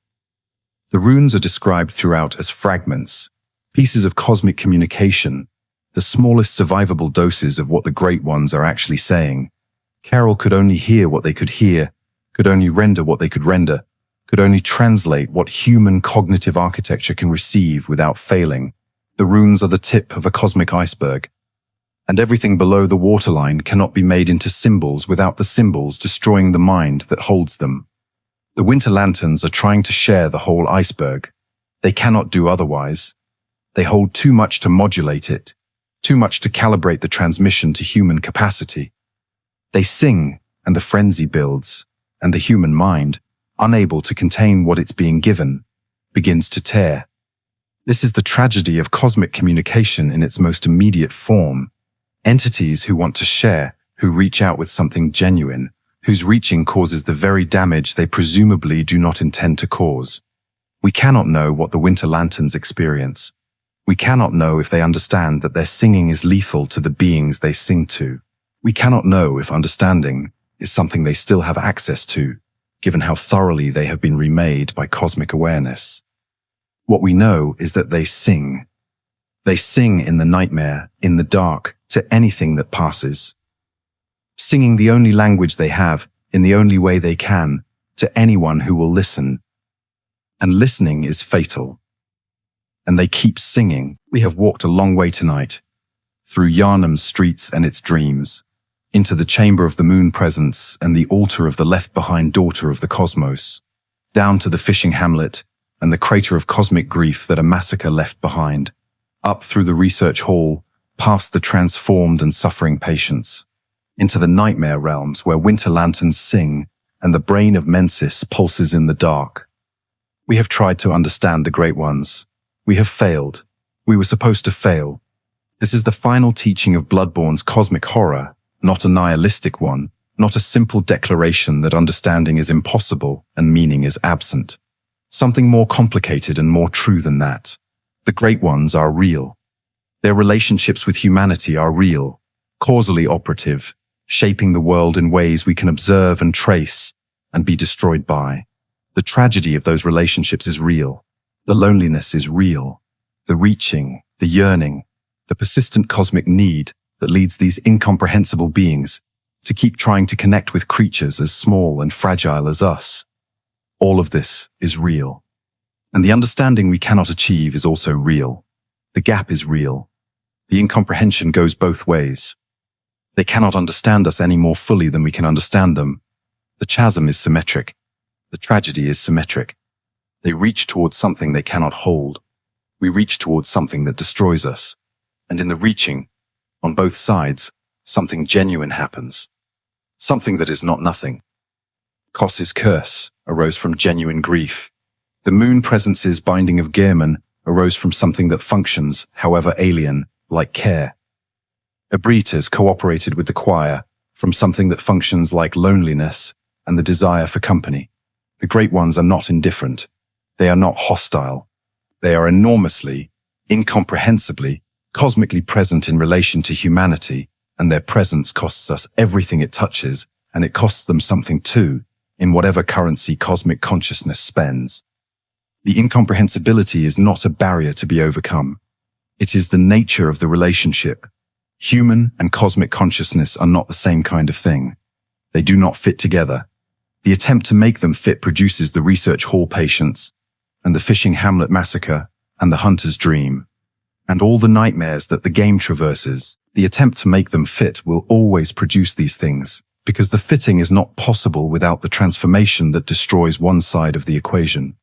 the runes are described throughout as fragments, pieces of cosmic communication, the smallest survivable doses of what the Great Ones are actually saying. Carol could only hear what they could hear, could only render what they could render, could only translate what human cognitive architecture can receive without failing. The runes are the tip of a cosmic iceberg, and everything below the waterline cannot be made into symbols without the symbols destroying the mind that holds them. The winter lanterns are trying to share the whole iceberg. They cannot do otherwise. They hold too much to modulate it, too much to calibrate the transmission to human capacity. They sing, and the frenzy builds, and the human mind, unable to contain what it's being given, begins to tear. This is the tragedy of cosmic communication in its most immediate form. Entities who want to share, who reach out with something genuine, whose reaching causes the very damage they presumably do not intend to cause. We cannot know what the winter lanterns experience. We cannot know if they understand that their singing is lethal to the beings they sing to. We cannot know if understanding is something they still have access to, given how thoroughly they have been remade by cosmic awareness. What we know is that they sing. They sing in the nightmare, in the dark, to anything that passes. Singing the only language they have, in the only way they can, to anyone who will listen. And listening is fatal. And they keep singing. We have walked a long way tonight, through Yharnam's streets and its dreams, into the chamber of the moon presence and the altar of the left-behind daughter of the cosmos, down to the Fishing Hamlet and the crater of cosmic grief that a massacre left behind, up through the research hall, past the transformed and suffering patients, into the nightmare realms where winter lanterns sing and the brain of Mensis pulses in the dark. We have tried to understand the Great Ones. We have failed. We were supposed to fail. This is the final teaching of Bloodborne's cosmic horror, not a nihilistic one, not a simple declaration that understanding is impossible and meaning is absent. Something more complicated and more true than that. The Great Ones are real. Their relationships with humanity are real, causally operative, shaping the world in ways we can observe and trace and be destroyed by. The tragedy of those relationships is real. The loneliness is real. The reaching, the yearning, the persistent cosmic need that leads these incomprehensible beings to keep trying to connect with creatures as small and fragile as us. All of this is real. And the understanding we cannot achieve is also real. The gap is real. The incomprehension goes both ways. They cannot understand us any more fully than we can understand them. The chasm is symmetric. The tragedy is symmetric. They reach towards something they cannot hold. We reach towards something that destroys us. And in the reaching, on both sides, something genuine happens. Something that is not nothing. Kos's curse arose from genuine grief. The moon presence's binding of Gehrman arose from something that functions, however alien, like care. Ebrietas cooperated with the choir from something that functions like loneliness and the desire for company. The Great Ones are not indifferent. They are not hostile. They are enormously, incomprehensibly, cosmically present in relation to humanity, and their presence costs us everything it touches, and it costs them something too, in whatever currency cosmic consciousness spends. The incomprehensibility is not a barrier to be overcome. It is the nature of the relationship. Human and cosmic consciousness are not the same kind of thing. They do not fit together. The attempt to make them fit produces the research hall patients, and the Fishing Hamlet massacre, and the hunter's dream, and all the nightmares that the game traverses. The attempt to make them fit will always produce these things, because the fitting is not possible without the transformation that destroys one side of the equation.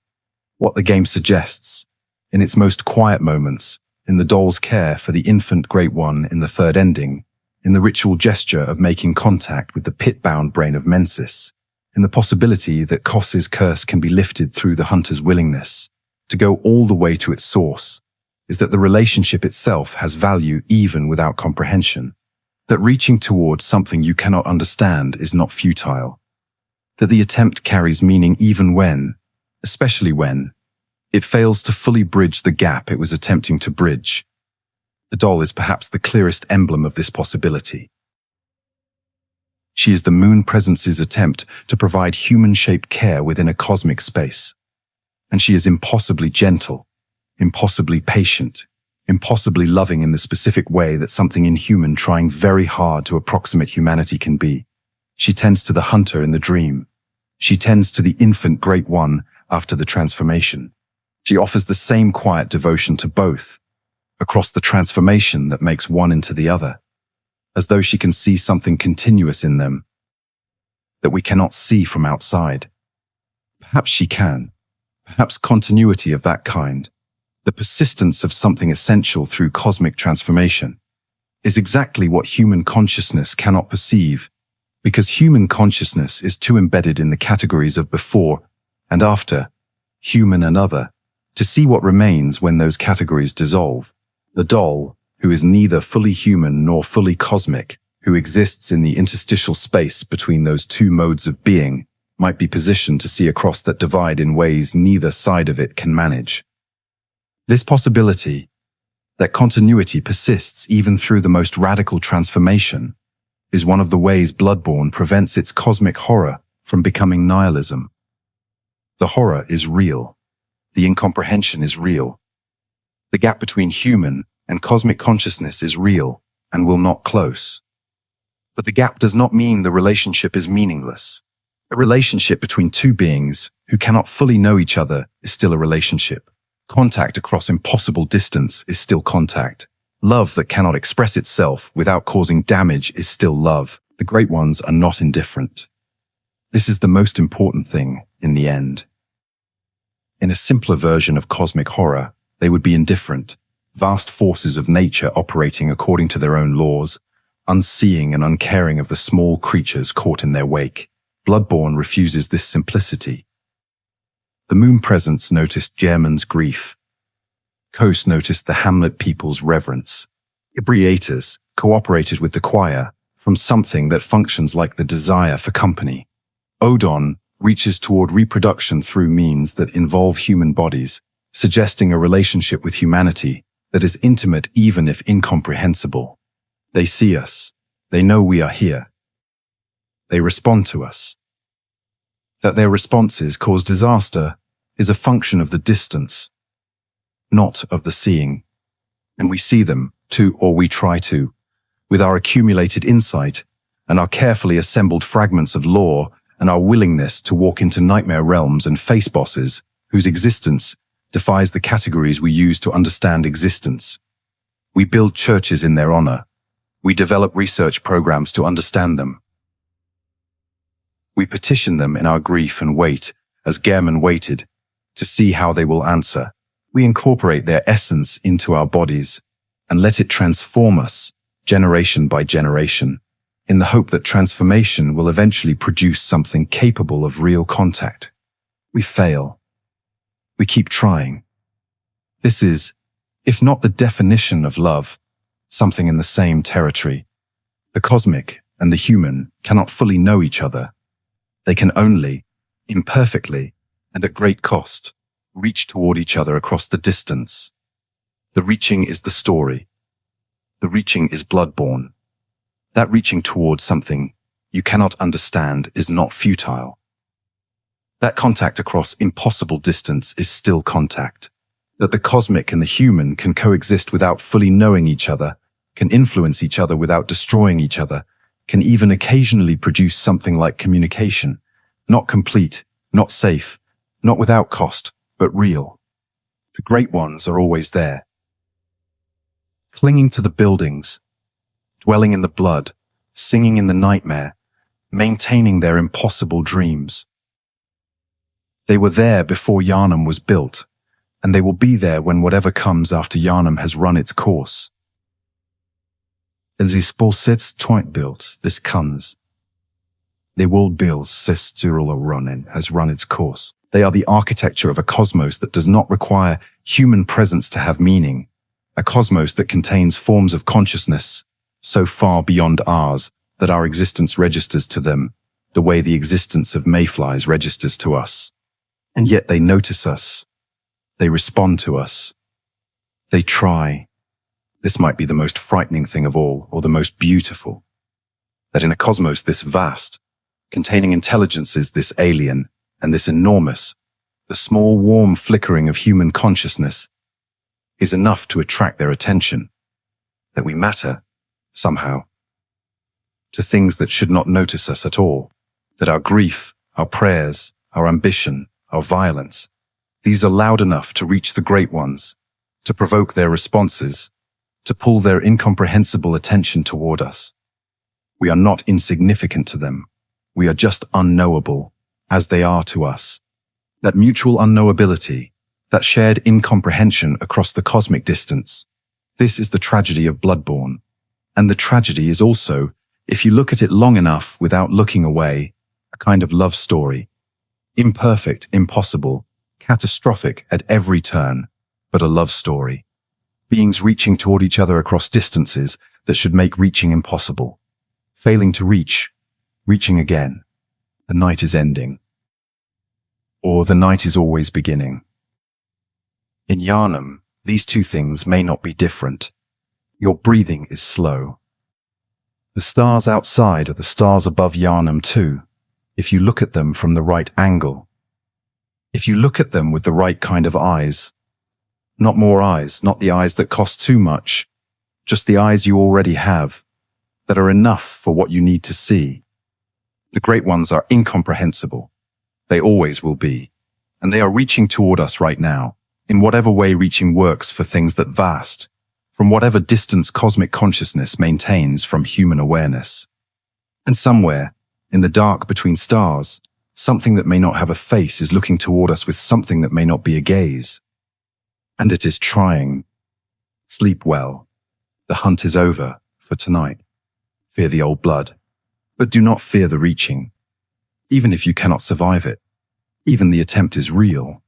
What the game suggests, in its most quiet moments, in the doll's care for the infant Great One in the third ending, in the ritual gesture of making contact with the pit-bound brain of Mensis, in the possibility that Kos's curse can be lifted through the hunter's willingness to go all the way to its source, is that the relationship itself has value even without comprehension, that reaching towards something you cannot understand is not futile, that the attempt carries meaning even when, especially when, it fails to fully bridge the gap it was attempting to bridge. The doll is perhaps the clearest emblem of this possibility. She is the moon presence's attempt to provide human-shaped care within a cosmic space. And she is impossibly gentle, impossibly patient, impossibly loving in the specific way that something inhuman trying very hard to approximate humanity can be. She tends to the hunter in the dream, She tends to the infant Great One after the transformation. She offers the same quiet devotion to both, across the transformation that makes one into the other, as though she can see something continuous in them that we cannot see from outside. Perhaps she can. Perhaps continuity of that kind, the persistence of something essential through cosmic transformation, is exactly what human consciousness cannot perceive, because human consciousness is too embedded in the categories of before and after, human and other, to see what remains when those categories dissolve. The doll, who is neither fully human nor fully cosmic, who exists in the interstitial space between those two modes of being, might be positioned to see across that divide in ways neither side of it can manage. This possibility, that continuity persists even through the most radical transformation, is one of the ways Bloodborne prevents its cosmic horror from becoming nihilism. The horror is real. The incomprehension is real. The gap between human and cosmic consciousness is real and will not close. But the gap does not mean the relationship is meaningless. A relationship between two beings who cannot fully know each other is still a relationship. Contact across impossible distance is still contact. Love that cannot express itself without causing damage is still love. The Great Ones are not indifferent. This is the most important thing in the end. In a simpler version of cosmic horror, they would be indifferent, vast forces of nature operating according to their own laws, unseeing and uncaring of the small creatures caught in their wake. Bloodborne refuses this simplicity. The moon presence noticed German's grief. Kos noticed the Hamlet people's reverence. Ebrietas cooperated with the choir from something that functions like the desire for company. Oedon reaches toward reproduction through means that involve human bodies, suggesting a relationship with humanity that is intimate even if incomprehensible. They see us. They know we are here. They respond to us. That their responses cause disaster is a function of the distance, not of the seeing. And we see them, too, or we try to, with our accumulated insight and our carefully assembled fragments of lore and our willingness to walk into nightmare realms and face bosses whose existence defies the categories we use to understand existence. We build churches in their honor. We develop research programs to understand them. We petition them in our grief and wait, as German waited, to see how they will answer. We incorporate their essence into our bodies and let it transform us, generation by generation, in the hope that transformation will eventually produce something capable of real contact. We fail. We keep trying. This is, if not the definition of love, something in the same territory. The cosmic and the human cannot fully know each other. They can only, imperfectly, and at great cost, reach toward each other across the distance. The reaching is the story. The reaching is Bloodborne. That reaching toward something you cannot understand is not futile. That contact across impossible distance is still contact. That the cosmic and the human can coexist without fully knowing each other, can influence each other without destroying each other, can even occasionally produce something like communication, not complete, not safe, not without cost, but real. The Great Ones are always there. Clinging to the buildings, dwelling in the blood, singing in the nightmare, maintaining their impossible dreams. They were there before Yharnam was built, and they will be there when whatever comes after Yharnam has run its course. As is spolsets twint built, this comes. They will build Sisturula running has run its course. They are the architecture of a cosmos that does not require human presence to have meaning, a cosmos that contains forms of consciousness so far beyond ours that our existence registers to them the way the existence of mayflies registers to us. And yet they notice us. They respond to us. They try. This might be the most frightening thing of all, or the most beautiful. That in a cosmos this vast, containing intelligences this alien and this enormous, the small warm flickering of human consciousness is enough to attract their attention. That we matter, somehow, to things that should not notice us at all. That our grief, our prayers, our ambition, our violence. These are loud enough to reach the great ones, to provoke their responses, to pull their incomprehensible attention toward us. We are not insignificant to them. We are just unknowable, as they are to us. That mutual unknowability, that shared incomprehension across the cosmic distance, this is the tragedy of Bloodborne. And the tragedy is also, if you look at it long enough without looking away, a kind of love story. Imperfect, impossible, catastrophic at every turn, but a love story. Beings reaching toward each other across distances that should make reaching impossible. Failing to reach, reaching again. The night is ending. Or the night is always beginning. In Yharnam, these two things may not be different. Your breathing is slow. The stars outside are the stars above Yharnam too, if you look at them from the right angle. If you look at them with the right kind of eyes. Not more eyes, not the eyes that cost too much, just the eyes you already have, that are enough for what you need to see. The great ones are incomprehensible. They always will be. And they are reaching toward us right now, in whatever way reaching works for things that vast, from whatever distance cosmic consciousness maintains from human awareness. And somewhere, in the dark between stars, something that may not have a face is looking toward us with something that may not be a gaze. And it is trying. Sleep well. The hunt is over for tonight. Fear the old blood, but do not fear the reaching. Even if you cannot survive it, even the attempt is real.